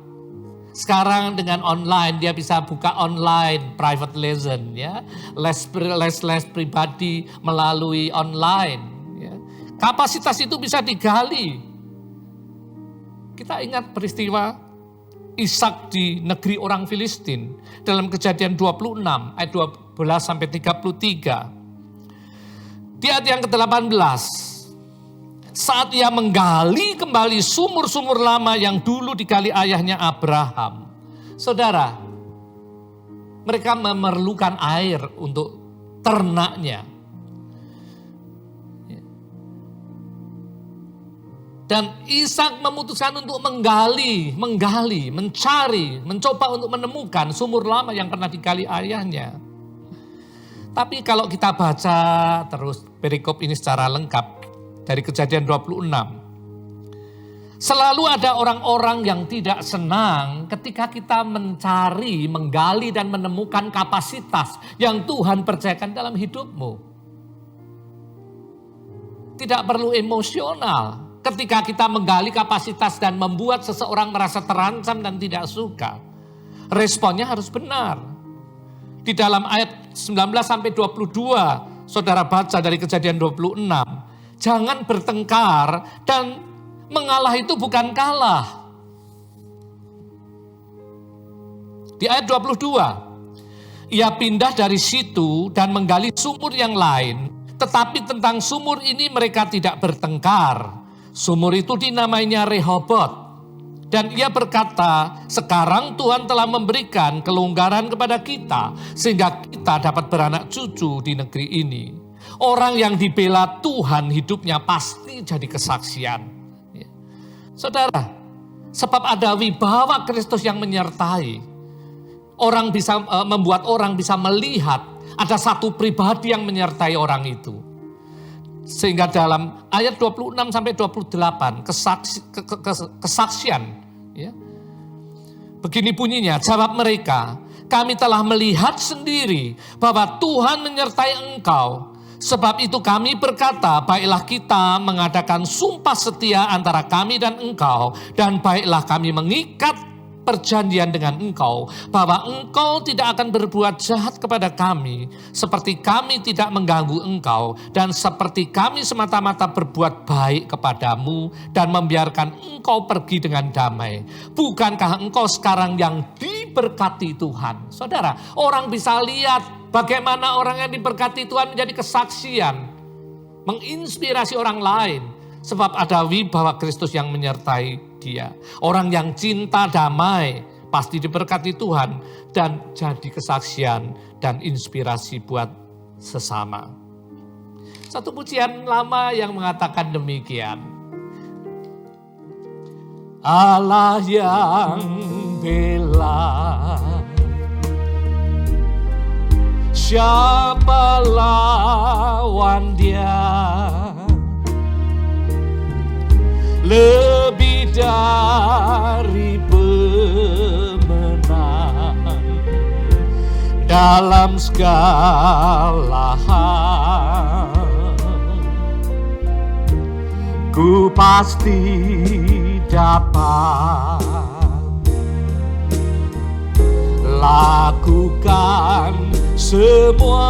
Sekarang dengan online dia bisa buka online private lesson, ya, les pribadi melalui online. Ya. Kapasitas itu bisa digali. Kita ingat peristiwa Ishak di negeri orang Filistin dalam Kejadian 26 ayat 12 sampai 33. Di ayat yang ke-18, saat ia menggali kembali sumur-sumur lama yang dulu digali ayahnya Abraham. Saudara, mereka memerlukan air untuk ternaknya. Dan Ishak memutuskan untuk menggali, mencari, mencoba untuk menemukan sumur lama yang pernah digali ayahnya. Tapi kalau kita baca terus perikop ini secara lengkap, dari Kejadian 26. Selalu ada orang-orang yang tidak senang ketika kita mencari, menggali dan menemukan kapasitas yang Tuhan percayakan dalam hidupmu. Tidak perlu emosional ketika kita menggali kapasitas dan membuat seseorang merasa terancam dan tidak suka. Responnya harus benar. di dalam ayat 19 sampai 22, saudara baca dari Kejadian 26. Jangan bertengkar, dan mengalah itu bukan kalah. Di ayat 22, ia pindah dari situ dan menggali sumur yang lain. Tetapi tentang sumur ini mereka tidak bertengkar. Sumur itu dinamainya Rehobot. Dan ia berkata, sekarang Tuhan telah memberikan kelonggaran kepada kita, sehingga kita dapat beranak cucu di negeri ini. Orang yang dibela Tuhan hidupnya pasti jadi kesaksian. Ya. Saudara, sebab ada wibawa Kristus yang menyertai. Orang bisa membuat orang bisa melihat ada satu pribadi yang menyertai orang itu. Sehingga dalam ayat 26 sampai 28 kesaksian, ya. Begini bunyinya, jawab mereka, kami telah melihat sendiri bahwa Tuhan menyertai engkau. Sebab itu kami berkata, baiklah kita mengadakan sumpah setia antara kami dan engkau, dan baiklah kami mengikat perjanjian dengan engkau, bahwa engkau tidak akan berbuat jahat kepada kami, seperti kami tidak mengganggu engkau, dan seperti kami semata-mata berbuat baik kepadamu, dan membiarkan engkau pergi dengan damai. Bukankah engkau sekarang yang diberkati Tuhan? Saudara, orang bisa lihat bagaimana orang yang diberkati Tuhan menjadi kesaksian, menginspirasi orang lain, sebab ada wibawa Kristus yang menyertai dia. Orang yang cinta damai pasti diberkati Tuhan dan jadi kesaksian dan inspirasi buat sesama. Satu pujian lama yang mengatakan demikian. Allah yang bela, siapa lawan dia? Lebih dari pemenang dalam segala hal, ku pasti dapat lakukan semua.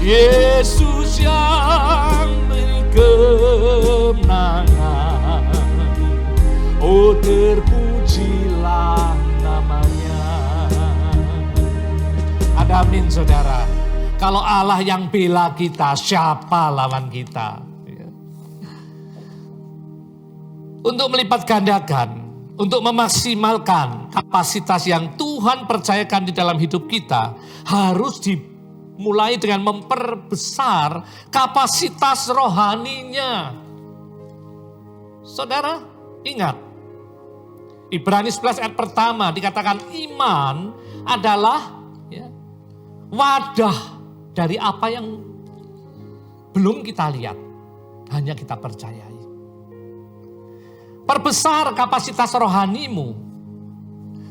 Yesus yang kemenangan, oh terpujilah namanya. Ada amin saudara. Kalau Allah yang bela kita, siapa lawan kita? Untuk melipat gandakan, untuk memaksimalkan kapasitas yang Tuhan percayakan di dalam hidup kita, harus mulai dengan memperbesar kapasitas rohaninya. Saudara, ingat. Ibrani 11 ayat pertama dikatakan iman adalah wadah dari apa yang belum kita lihat, hanya kita percayai. Perbesar kapasitas rohanimu,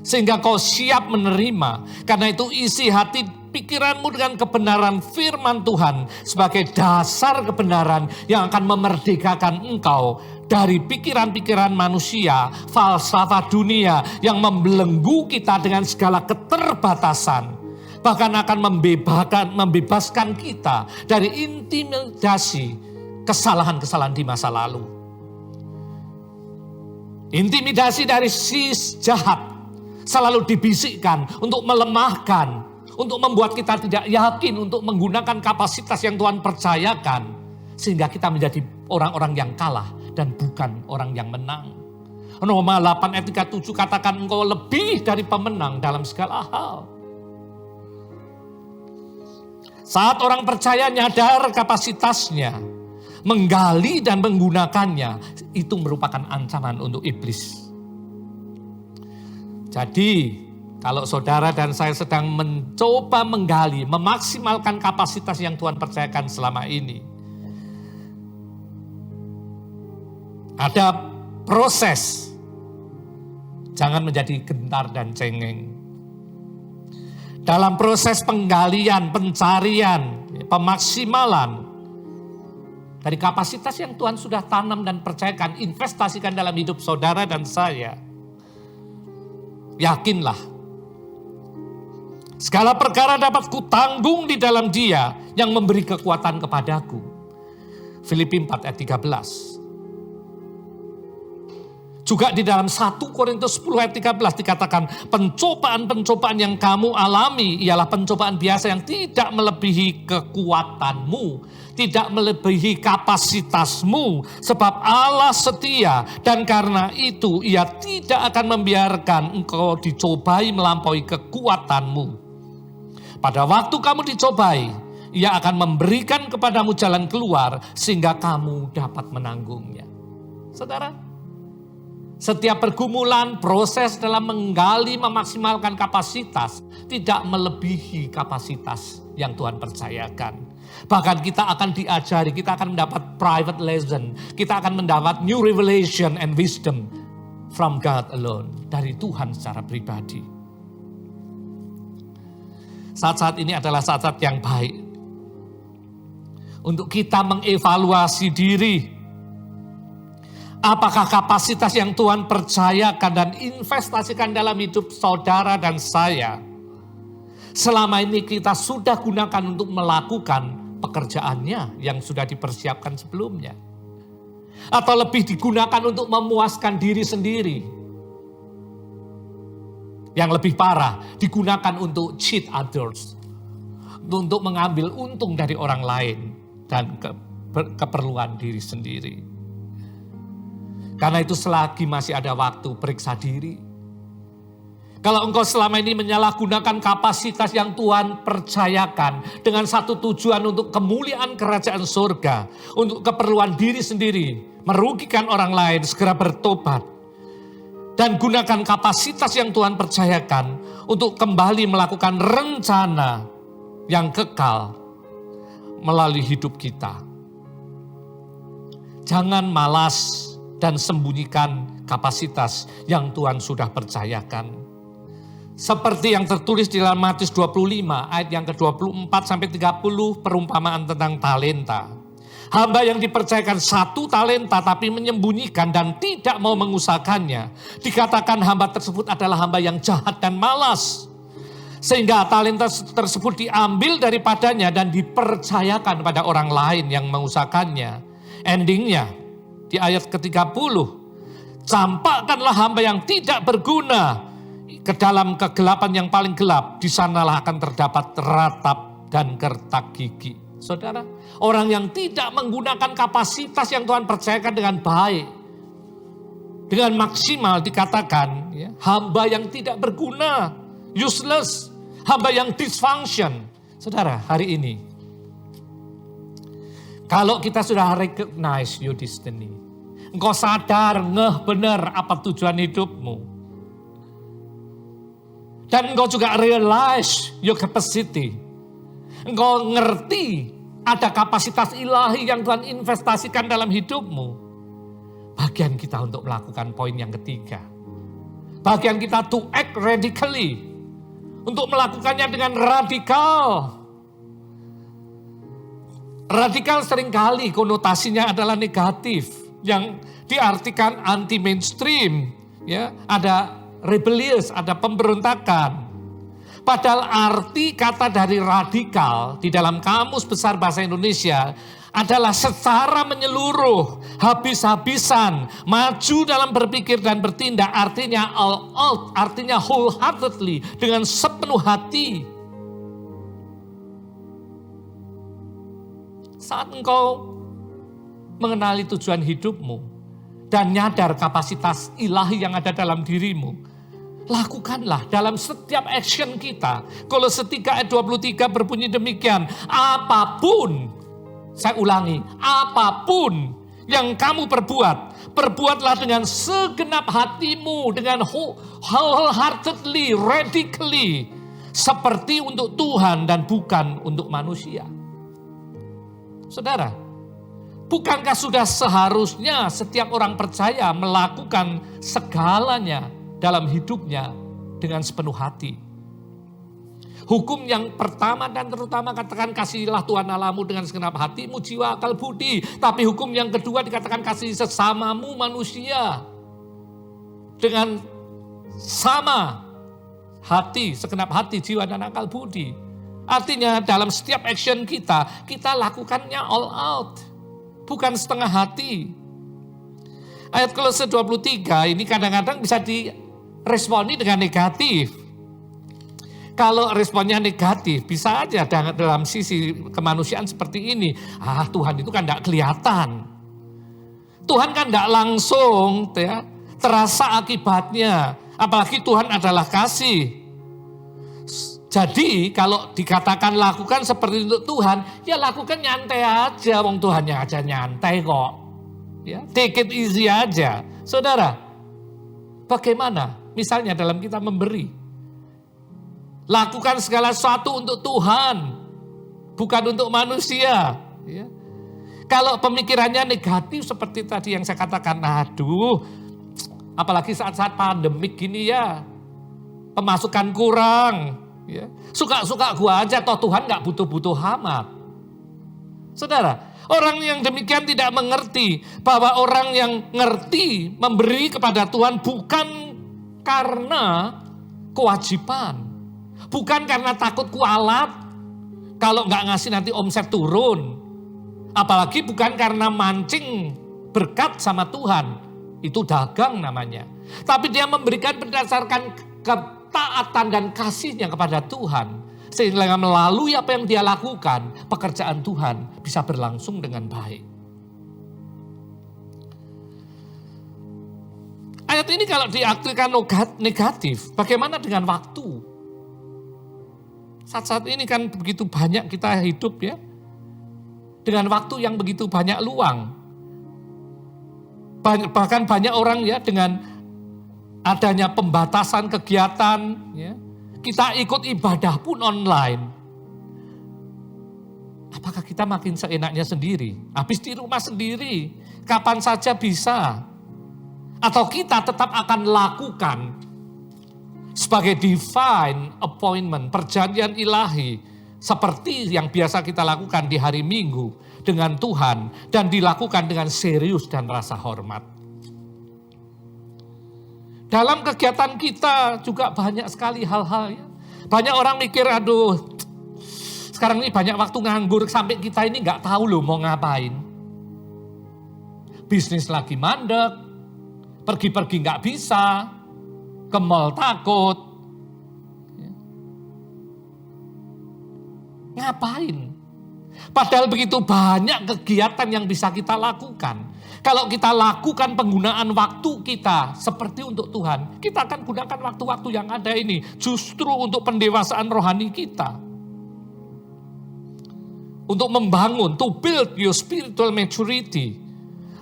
sehingga kau siap menerima. Karena itu isi hati pikiranmu dengan kebenaran firman Tuhan sebagai dasar kebenaran yang akan memerdekakan engkau dari pikiran-pikiran manusia, falsafah dunia yang membelenggu kita dengan segala keterbatasan. Bahkan akan membebaskan kita dari intimidasi kesalahan-kesalahan di masa lalu. Intimidasi dari si jahat selalu dibisikkan untuk melemahkan, untuk membuat kita tidak yakin untuk menggunakan kapasitas yang Tuhan percayakan. Sehingga kita menjadi orang-orang yang kalah dan bukan orang yang menang. Roma 8 ayat 37 katakan engkau lebih dari pemenang dalam segala hal. Saat orang percaya nyadar kapasitasnya, menggali dan menggunakannya, itu merupakan ancaman untuk iblis. Jadi, kalau saudara dan saya sedang mencoba menggali, memaksimalkan kapasitas yang Tuhan percayakan selama ini, ada proses. Jangan menjadi gentar dan cengeng. Dalam proses penggalian, pencarian, pemaksimalan dari kapasitas yang Tuhan sudah tanam dan percayakan, investasikan dalam hidup saudara dan saya. Yakinlah Segala perkara dapat kutanggung di dalam Dia yang memberi kekuatan kepadaku. Filipi 4 ayat 13. Juga di dalam 1 Korintus 10 ayat 13 dikatakan, pencobaan-pencobaan yang kamu alami ialah pencobaan biasa yang tidak melebihi kekuatanmu, tidak melebihi kapasitasmu, sebab Allah setia dan karena itu Ia tidak akan membiarkan engkau dicobai melampaui kekuatanmu. Pada waktu kamu dicobai, Ia akan memberikan kepadamu jalan keluar sehingga kamu dapat menanggungnya. Saudara, setiap pergumulan, proses dalam menggali, memaksimalkan kapasitas tidak melebihi kapasitas yang Tuhan percayakan. Bahkan kita akan diajari, kita akan mendapat private lesson, kita akan mendapat new revelation and wisdom from God alone, dari Tuhan secara pribadi. Saat-saat ini adalah saat-saat yang baik untuk kita mengevaluasi diri. Apakah kapasitas yang Tuhan percayakan dan investasikan dalam hidup saudara dan saya selama ini kita sudah gunakan untuk melakukan pekerjaannya yang sudah dipersiapkan sebelumnya? Atau lebih digunakan untuk memuaskan diri sendiri? Yang lebih parah, digunakan untuk cheat others, untuk mengambil untung dari orang lain dan keperluan diri sendiri. Karena itu selagi masih ada waktu, periksa diri. Kalau engkau selama ini menyalahgunakan kapasitas yang Tuhan percayakan dengan satu tujuan untuk kemuliaan kerajaan surga, untuk keperluan diri sendiri, merugikan orang lain, segera bertobat. Dan gunakan kapasitas yang Tuhan percayakan untuk kembali melakukan rencana yang kekal melalui hidup kita. Jangan malas dan sembunyikan kapasitas yang Tuhan sudah percayakan. Seperti yang tertulis di dalam Matius 25 ayat yang ke-24 sampai 30 perumpamaan tentang talenta. Hamba yang dipercayakan 1 talenta tapi menyembunyikan dan tidak mau mengusahakannya. Dikatakan hamba tersebut adalah hamba yang jahat dan malas. Sehingga talenta tersebut diambil daripadanya dan dipercayakan pada orang lain yang mengusahakannya. Endingnya di ayat ke-30, campakkanlah hamba yang tidak berguna ke dalam kegelapan yang paling gelap. Di sanalah akan terdapat ratap dan gertak gigi. Saudara, orang yang tidak menggunakan kapasitas yang Tuhan percayakan dengan baik, dengan maksimal dikatakan ya, hamba yang tidak berguna, useless, hamba yang dysfunction. Saudara, hari ini kalau kita sudah recognize your destiny, engkau sadar, ngeh benar apa tujuan hidupmu. Dan engkau juga realize your capacity. Engkau ngerti ada kapasitas ilahi yang Tuhan investasikan dalam hidupmu. Bagian kita untuk melakukan poin yang ketiga. Bagian kita to act radically. Untuk melakukannya dengan radikal. Radikal seringkali konotasinya adalah negatif, yang diartikan anti mainstream, ya, ada rebellious, ada pemberontakan. Padahal arti kata dari radikal di dalam Kamus Besar Bahasa Indonesia adalah secara menyeluruh, habis-habisan, maju dalam berpikir dan bertindak, artinya all out, artinya wholeheartedly, dengan sepenuh hati. Saat engkau mengenali tujuan hidupmu dan nyadar kapasitas ilahi yang ada dalam dirimu, lakukanlah dalam setiap action kita. Kolose 3 ayat 23 berbunyi demikian, apapun, saya ulangi, apapun yang kamu perbuat, perbuatlah dengan segenap hatimu, dengan wholeheartedly, radically, seperti untuk Tuhan dan bukan untuk manusia. Saudara, bukankah sudah seharusnya setiap orang percaya melakukan segalanya dalam hidupnya dengan sepenuh hati? Hukum yang pertama dan terutama katakan kasihilah Tuhan Allahmu dengan segenap hatimu, jiwa, akal, budi. Tapi hukum yang kedua dikatakan kasihi sesamamu manusia dengan sama hati, segenap hati, jiwa, dan akal budi. Artinya dalam setiap action kita, kita lakukannya all out. Bukan setengah hati. Ayat Kolose 23 ini kadang-kadang bisa diresponi dengan negatif. Kalau responnya negatif, bisa aja dalam sisi kemanusiaan seperti ini. Tuhan itu kan tidak kelihatan. Tuhan kan tidak langsung ya, terasa akibatnya. Apalagi Tuhan adalah kasih. Jadi kalau dikatakan lakukan seperti untuk Tuhan, ya lakukan nyantai aja. Wong Tuhannya aja nyantai kok. Ya, take it easy aja. Saudara, bagaimana misalnya dalam kita memberi? Lakukan segala sesuatu untuk Tuhan, bukan untuk manusia. Ya. Kalau pemikirannya negatif seperti tadi yang saya katakan, apalagi saat-saat pandemik gini ya, pemasukan kurang. Ya. Suka-suka gua aja, toh Tuhan gak butuh-butuh amat. Saudara, orang yang demikian tidak mengerti bahwa orang yang ngerti memberi kepada Tuhan bukan karena kewajiban. Bukan karena takut kualat, kalau nggak ngasih nanti omset turun. Apalagi bukan karena mancing berkat sama Tuhan, itu dagang namanya. Tapi dia memberikan berdasarkan ketaatan dan kasihnya kepada Tuhan. Sehingga melalui apa yang dia lakukan, pekerjaan Tuhan bisa berlangsung dengan baik. Ayat ini kalau diartikan negatif, bagaimana dengan waktu? Saat-saat ini kan begitu banyak kita hidup ya. Dengan waktu yang begitu banyak luang. Bahkan banyak orang ya dengan adanya pembatasan kegiatan. Ya, kita ikut ibadah pun online. Apakah kita makin seenaknya sendiri? Habis di rumah sendiri. Kapan saja bisa. Atau kita tetap akan lakukan sebagai divine appointment, perjanjian ilahi, seperti yang biasa kita lakukan di hari Minggu dengan Tuhan dan dilakukan dengan serius dan rasa hormat. Dalam kegiatan kita juga banyak sekali hal-hal ya. Banyak orang mikir, sekarang ini banyak waktu nganggur sampai kita ini nggak tahu loh mau ngapain. Bisnis lagi mandek, pergi-pergi nggak bisa. Ke mall takut. Ngapain? Padahal begitu banyak kegiatan yang bisa kita lakukan. Kalau kita lakukan penggunaan waktu kita seperti untuk Tuhan, kita akan gunakan waktu-waktu yang ada ini justru untuk pendewasaan rohani kita. Untuk membangun, to build your spiritual maturity.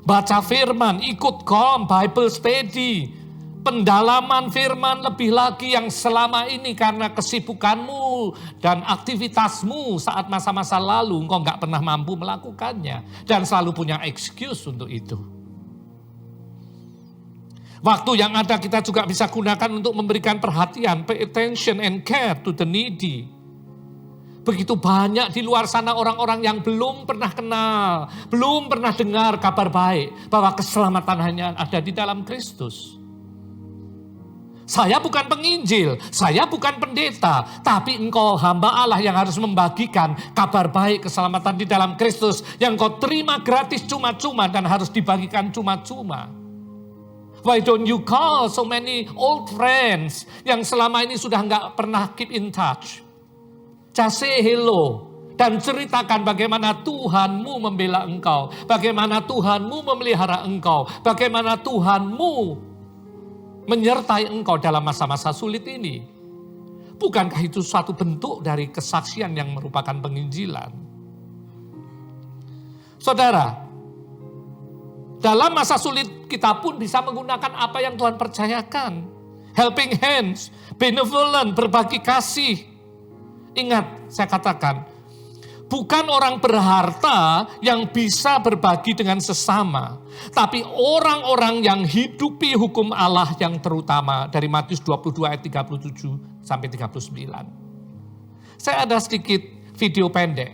Baca firman, ikut Bible study, pendalaman firman lebih lagi yang selama ini karena kesibukanmu dan aktivitasmu saat masa-masa lalu engkau nggak pernah mampu melakukannya dan selalu punya excuse untuk itu. Waktu yang ada kita juga bisa gunakan untuk memberikan perhatian, pay attention and care to the needy. Begitu banyak di luar sana orang-orang yang belum pernah kenal, belum pernah dengar kabar baik bahwa keselamatan hanya ada di dalam Kristus. Saya bukan penginjil, saya bukan pendeta, tapi engkau hamba Allah yang harus membagikan kabar baik keselamatan di dalam Kristus yang kau terima gratis cuma-cuma dan harus dibagikan cuma-cuma. Why don't you call so many old friends yang selama ini sudah nggak pernah keep in touch? Just say hello dan ceritakan bagaimana Tuhanmu membela engkau, bagaimana Tuhanmu memelihara engkau, bagaimana Tuhanmu menyertai engkau dalam masa-masa sulit ini. Bukankah itu suatu bentuk dari kesaksian yang merupakan penginjilan? Saudara, dalam masa sulit kita pun bisa menggunakan apa yang Tuhan percayakan. Helping hands, benevolent, berbagi kasih. Ingat, saya katakan, bukan orang berharta yang bisa berbagi dengan sesama, tapi orang-orang yang hidupi hukum Allah yang terutama dari Matius 22 ayat 37 sampai 39. Saya ada sedikit video pendek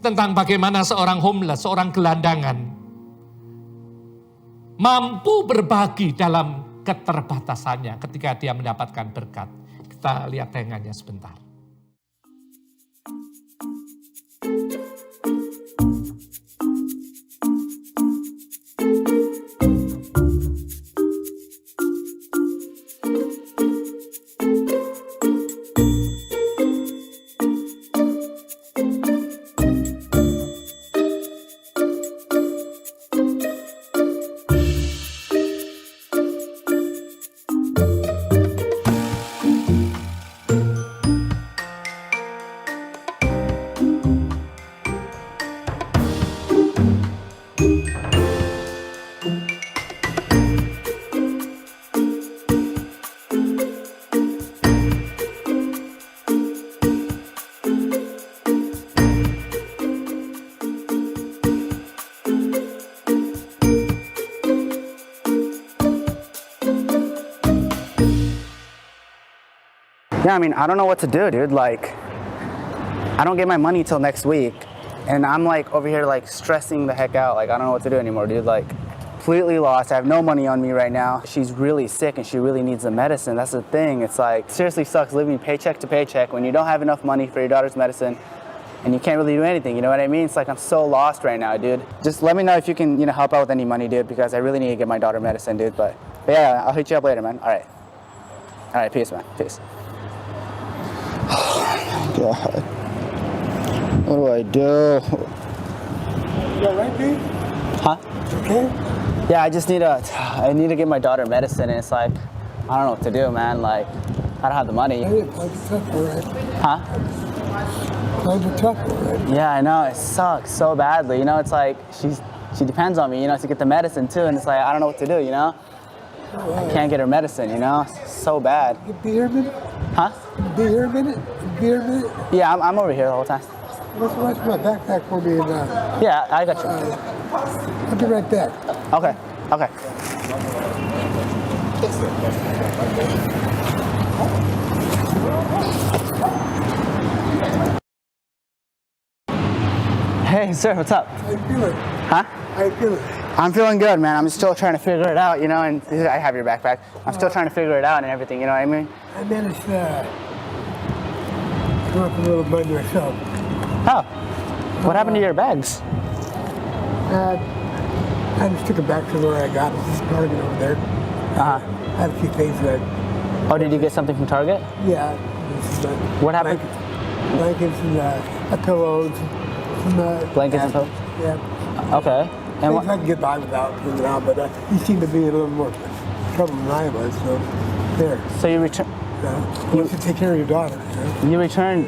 tentang bagaimana seorang homeless, seorang gelandangan mampu berbagi dalam keterbatasannya ketika dia mendapatkan berkat. Kita lihat tayangannya sebentar. Yeah, I mean, I don't know what to do, dude. Like, I don't get my money till next week. And I'm like over here like stressing the heck out. Like, I don't know what to do anymore, dude. Like, completely lost. I have no money on me right now. She's really sick and she really needs the medicine. That's the thing. It's like, seriously sucks living paycheck to paycheck when you don't have enough money for your daughter's medicine and you can't really do anything. You know what I mean? It's like I'm so lost right now, dude. Just let me know if you can, help out with any money, dude, because I really need to get my daughter medicine, dude. But yeah, I'll hit you up later, man. All right. All right, peace, man. Peace. God. What do I do? You all right, dude? Huh? Okay? Yeah, I need to get my daughter medicine, and it's like, I don't know what to do, man. Like, I don't have the money. It's tough, all right? Huh? It's tough, all right? Yeah, I know. It sucks so badly. It's like she depends on me, to get the medicine too, and it's like I don't know what to do, I can't get her medicine, It's so bad. You be here a minute? Huh? Be here a minute? Be here a minute? Yeah, I'm over here the whole time. Let's watch my backpack for me and Yeah, I got you. I'll be right back. Okay. Okay. Hey, sir, what's up? How you feeling? Huh? How you feeling? I'm feeling good, man. I'm still trying to figure it out, and I have your backpack. I'm still trying to figure it out and everything, you know what I mean? I managed to come up with a little money myself. Oh, what happened to your bags? I just took it back to where I got it, just Target over there. Uh-huh. I had a few things that, Oh, did you get something from Target? yeah. What happened? Blankets and pillows. Some, Blankets and pillows? Yeah. Okay. And Things I can get by without, but he seemed to be a little more trouble than I was, so there. So you return? You want to take care of your daughter. You return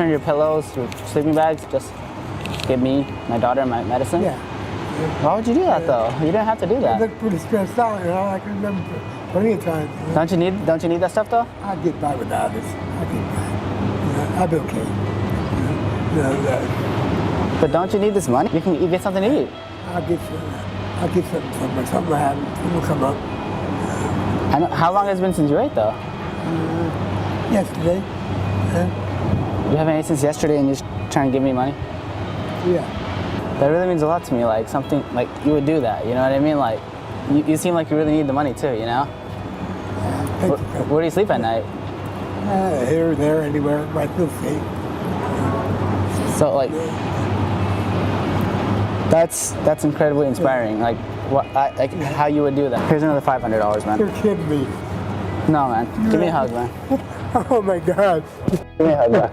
your pillows, your sleeping bags, just give me, my daughter, my medicine? Yeah. Why would you do that though? You didn't have to do I that. look pretty stressed out, I can remember plenty of times. Don't you need that stuff though? I'd get by without it. I'd get by. I'd be okay. But don't you need this money? You get something to eat. I'll get something somewhere. Something will happen. Something will come up. I know. How long has it been since you ate though? Yesterday. You haven't ate since yesterday and you're just trying to give me money? Yeah. That really means a lot to me, like something, like you would do that, you know what I mean? Like, you seem like you really need the money too, Where do you sleep at night? Here, there, anywhere, where I feel safe. So like, that's incredibly inspiring. Like, how you would do that. Here's another $500, man. You're kidding me. No, man. Give me a hug, man. Oh my God. Give me a hug, man.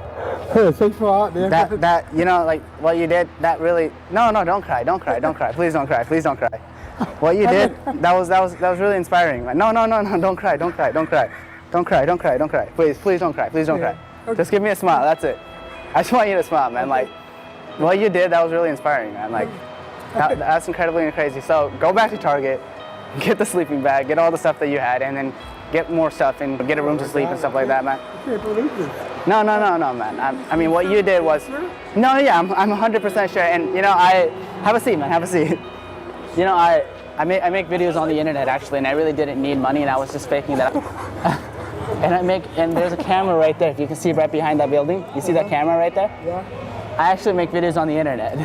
Thanks a lot, man. That like what you did, that really. No, don't cry. Please don't cry. Please don't cry. What you did, that was really inspiring. Like, no, don't cry. Please don't cry. Okay. Just give me a smile. That's it. I just want you to smile, man. Like, what you did, that was really inspiring, man. Like, that's incredibly crazy. So go back to Target, get the sleeping bag, get all the stuff that you had, and then get more stuff and get a room to sleep and stuff like that, man. I can't believe this. No, man. I mean, what you did was. No, yeah, I'm 100% sure. And I have a seat, man. Have a seat. I make videos on the internet actually, and I really didn't need money, and I was just faking that. And there's a camera right there. If you can see right behind that building, you see that camera right there? Yeah. I actually make videos on the internet,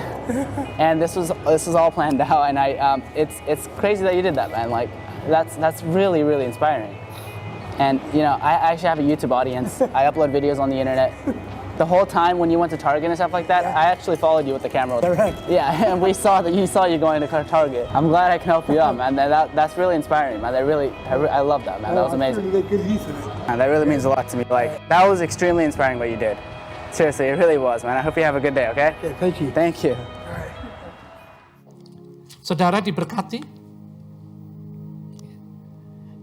and this was all planned out. And it's crazy that you did that, man. Like, that's really inspiring. And I actually have a YouTube audience. I upload videos on the internet. The whole time when you went to Target and stuff like that, I actually followed you with the camera. Right. Yeah, and we saw you going to Target. I'm glad I can help you out, man. That's really inspiring, man. I love that, man. That was amazing. Make good use of it. And that really means a lot to me. Like, that was extremely inspiring what you did. Seriously, it really was, man. I hope you have a good day, okay? Yeah, thank you. Thank you. Saudara diberkati.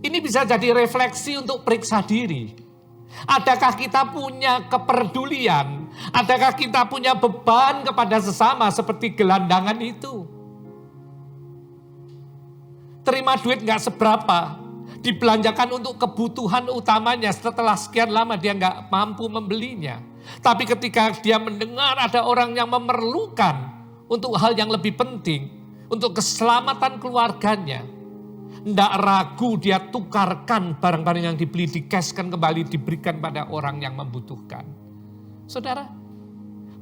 Ini bisa jadi refleksi untuk periksa diri. Adakah kita punya kepedulian? Adakah kita punya beban kepada sesama seperti gelandangan itu? Terima duit gak seberapa, dibelanjakan untuk kebutuhan utamanya, setelah sekian lama dia gak mampu membelinya. Tapi ketika dia mendengar ada orang yang memerlukan untuk hal yang lebih penting, untuk keselamatan keluarganya, tidak ragu dia tukarkan barang-barang yang dibeli, dikasihkan kembali, diberikan pada orang yang membutuhkan. Saudara,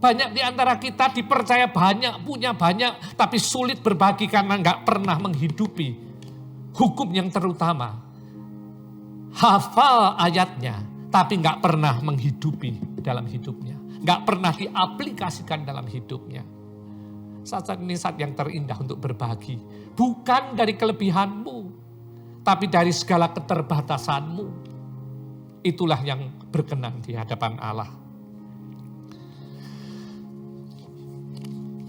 banyak di antara kita dipercaya banyak, punya banyak, tapi sulit berbagi karena nggak pernah menghidupi hukum yang terutama. Hafal ayatnya, tapi nggak pernah menghidupi dalam hidupnya. Nggak pernah diaplikasikan dalam hidupnya. Saat ini saat yang terindah untuk berbagi. Bukan dari kelebihanmu, tapi dari segala keterbatasanmu. Itulah yang berkenan di hadapan Allah.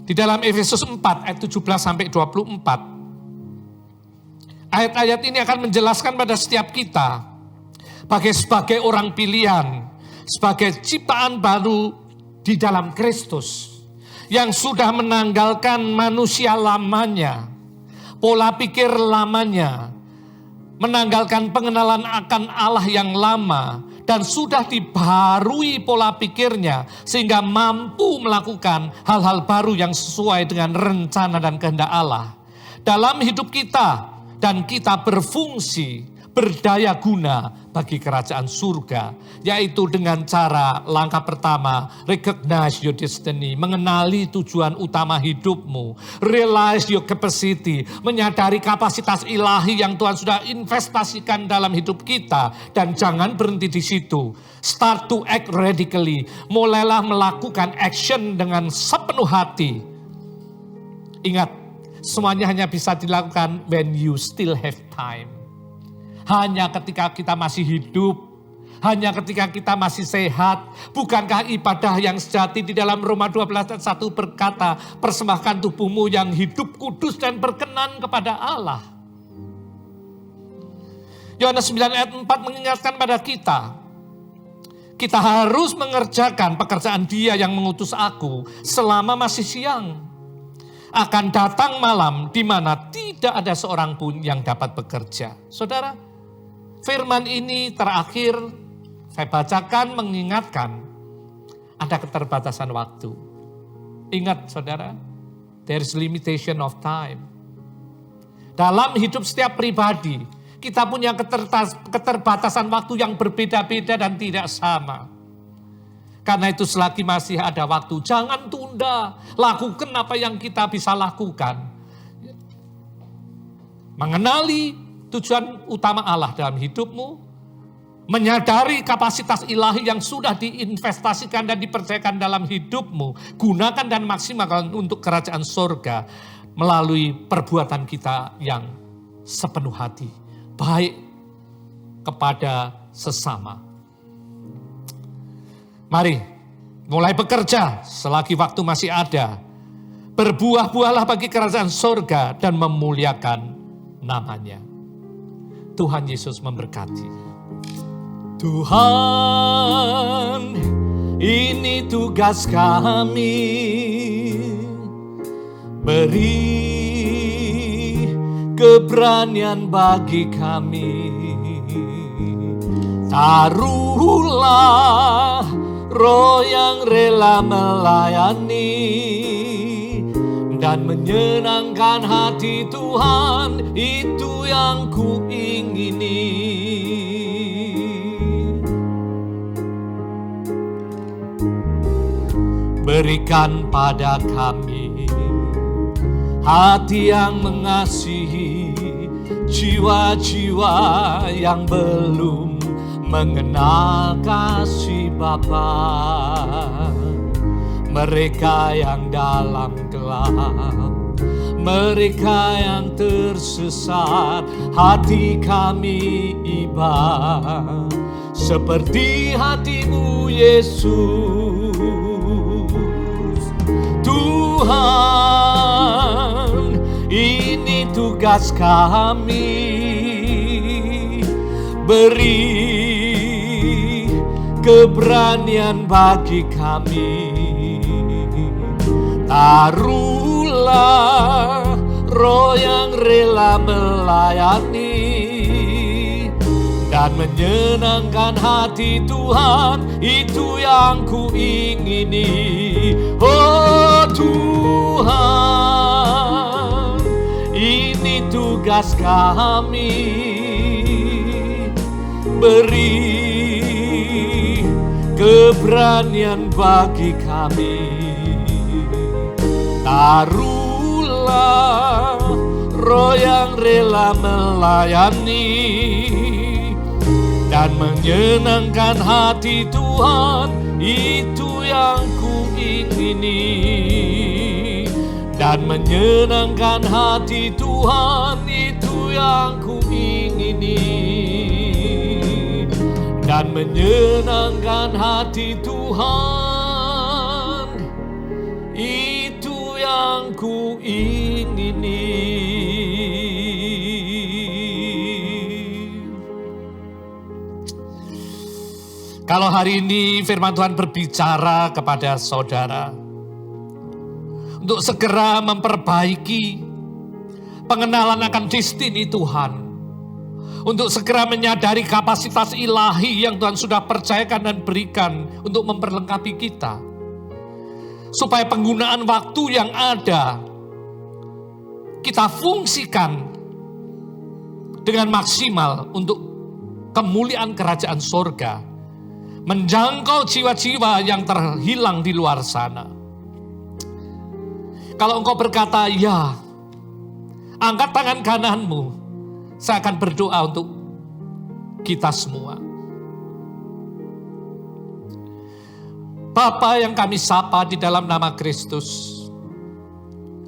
Di dalam Efesus 4 ayat 17-24, ayat-ayat ini akan menjelaskan pada setiap kita, sebagai orang pilihan, sebagai ciptaan baru di dalam Kristus, yang sudah menanggalkan manusia lamanya, pola pikir lamanya, menanggalkan pengenalan akan Allah yang lama, dan sudah dibaharui pola pikirnya, sehingga mampu melakukan hal-hal baru yang sesuai dengan rencana dan kehendak Allah dalam hidup kita, dan kita berfungsi, berdaya guna bagi kerajaan surga, yaitu dengan cara langkah pertama, recognize your destiny, mengenali tujuan utama hidupmu, realize your capacity, menyadari kapasitas ilahi yang Tuhan sudah investasikan dalam hidup kita, dan jangan berhenti di situ. Start to act radically, mulailah melakukan action dengan sepenuh hati. Ingat, semuanya hanya bisa dilakukan when you still have time. Hanya ketika kita masih hidup, hanya ketika kita masih sehat. Bukankah ibadah yang sejati di dalam Roma 12 ayat 1 berkata, persembahkan tubuhmu yang hidup, kudus dan berkenan kepada Allah. Yohanes 9 ayat 4 mengingatkan pada kita harus mengerjakan pekerjaan Dia yang mengutus aku selama masih siang. Akan datang malam di mana tidak ada seorang pun yang dapat bekerja. Saudara, firman ini terakhir saya bacakan mengingatkan ada keterbatasan waktu. Ingat saudara, there is limitation of time. Dalam hidup setiap pribadi, kita punya keterbatasan waktu yang berbeda-beda dan tidak sama. Karena itu selagi masih ada waktu, jangan tunda. Lakukan apa yang kita bisa lakukan. Mengenali tujuan utama Allah dalam hidupmu, menyadari kapasitas ilahi yang sudah diinvestasikan dan dipercayakan dalam hidupmu, gunakan dan maksimalkan untuk kerajaan surga melalui perbuatan kita yang sepenuh hati, baik kepada sesama. Mari mulai bekerja selagi waktu masih ada. Berbuah-buahlah bagi kerajaan surga dan memuliakan namanya. Tuhan Yesus memberkati. Tuhan, ini tugas kami. Beri keberanian bagi kami. Taruhlah roh yang rela melayani dan menyenangkan hati Tuhan, itu yang kuingini. Berikan pada kami hati yang mengasihi jiwa-jiwa yang belum mengenal kasih Bapa. Mereka yang dalam gelap, mereka yang tersesat, hati kami iba seperti hati-Mu Yesus. Tuhan, ini tugas kami, beri keberanian bagi kami. Taruhlah roh yang rela melayani dan menyenangkan hati Tuhan, itu yang ku ingini. Oh Tuhan, ini tugas kami, beri keberanian bagi kami. Taruhlah roh yang rela melayani dan menyenangkan hati Tuhan, itu yang ku ingini. Dan menyenangkan hati Tuhan, itu yang ku ingini. Dan menyenangkan hati Tuhan, itu yang ku ingini. Kalau hari ini firman Tuhan berbicara kepada saudara untuk segera memperbaiki pengenalan akan destiny Tuhan, untuk segera menyadari kapasitas ilahi yang Tuhan sudah percayakan dan berikan untuk memperlengkapi kita, supaya penggunaan waktu yang ada kita fungsikan dengan maksimal untuk kemuliaan kerajaan sorga, menjangkau jiwa-jiwa yang terhilang di luar sana. Kalau engkau berkata, ya, angkat tangan kananmu, saya akan berdoa untuk kita semua. Bapa yang kami sapa di dalam nama Kristus,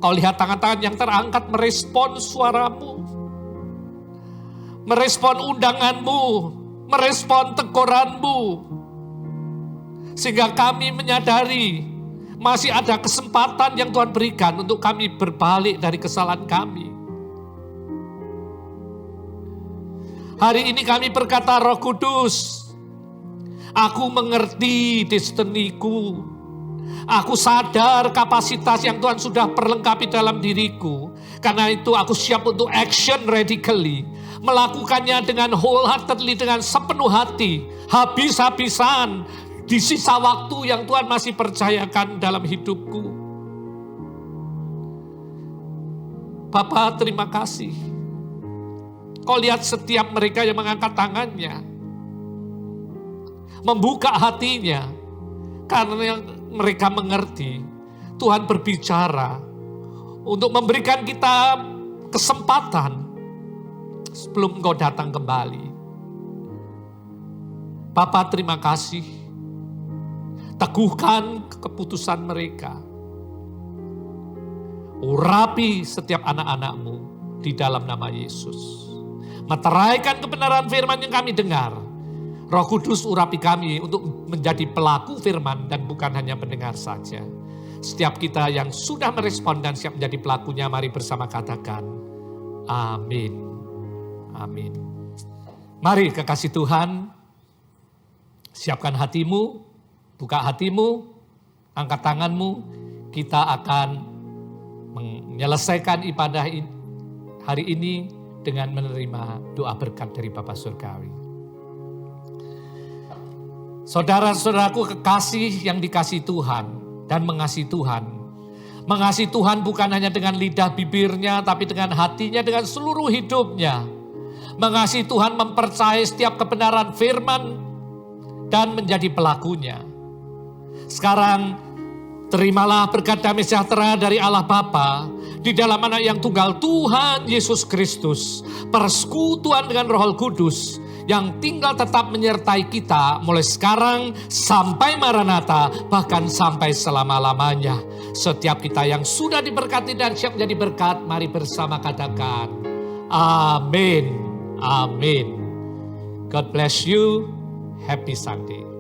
Kau lihat tangan-tangan yang terangkat merespon suaramu, merespon undanganmu, merespon teguranmu, sehingga kami menyadari masih ada kesempatan yang Tuhan berikan untuk kami berbalik dari kesalahan kami. Hari ini kami berkata, Roh Kudus, aku mengerti destiniku. Aku sadar kapasitas yang Tuhan sudah perlengkapi dalam diriku. Karena itu aku siap untuk action radically. Melakukannya dengan wholeheartedly, dengan sepenuh hati. Habis-habisan di sisa waktu yang Tuhan masih percayakan dalam hidupku. Bapa, terima kasih. Kau lihat setiap mereka yang mengangkat tangannya, membuka hatinya, karena mereka mengerti Tuhan berbicara untuk memberikan kita kesempatan sebelum Engkau datang kembali. Bapa, terima kasih. Teguhkan keputusan mereka. Urapi setiap anak-anak-Mu di dalam nama Yesus. Meteraikan kebenaran firman yang kami dengar. Roh Kudus, urapi kami untuk menjadi pelaku firman dan bukan hanya pendengar saja. Setiap kita yang sudah merespon dan siap menjadi pelakunya, mari bersama katakan, amin. Amin. Mari kekasih Tuhan, siapkan hatimu, buka hatimu, angkat tanganmu, kita akan menyelesaikan ibadah hari ini dengan menerima doa berkat dari Bapa Surgawi. Saudara-saudaraku kekasih yang dikasihi Tuhan dan mengasihi Tuhan. Mengasihi Tuhan bukan hanya dengan lidah bibirnya, tapi dengan hatinya, dengan seluruh hidupnya. Mengasihi Tuhan mempercayai setiap kebenaran firman dan menjadi pelakunya. Sekarang terimalah berkat damai sejahtera dari Allah Bapa di dalam Anak yang tunggal Tuhan Yesus Kristus, persekutuan dengan Roh Kudus yang tinggal tetap menyertai kita mulai sekarang sampai Maranatha, bahkan sampai selama-lamanya. Setiap kita yang sudah diberkati dan siap menjadi berkat, mari bersama katakan, amin, amin. God bless you. Happy Sunday.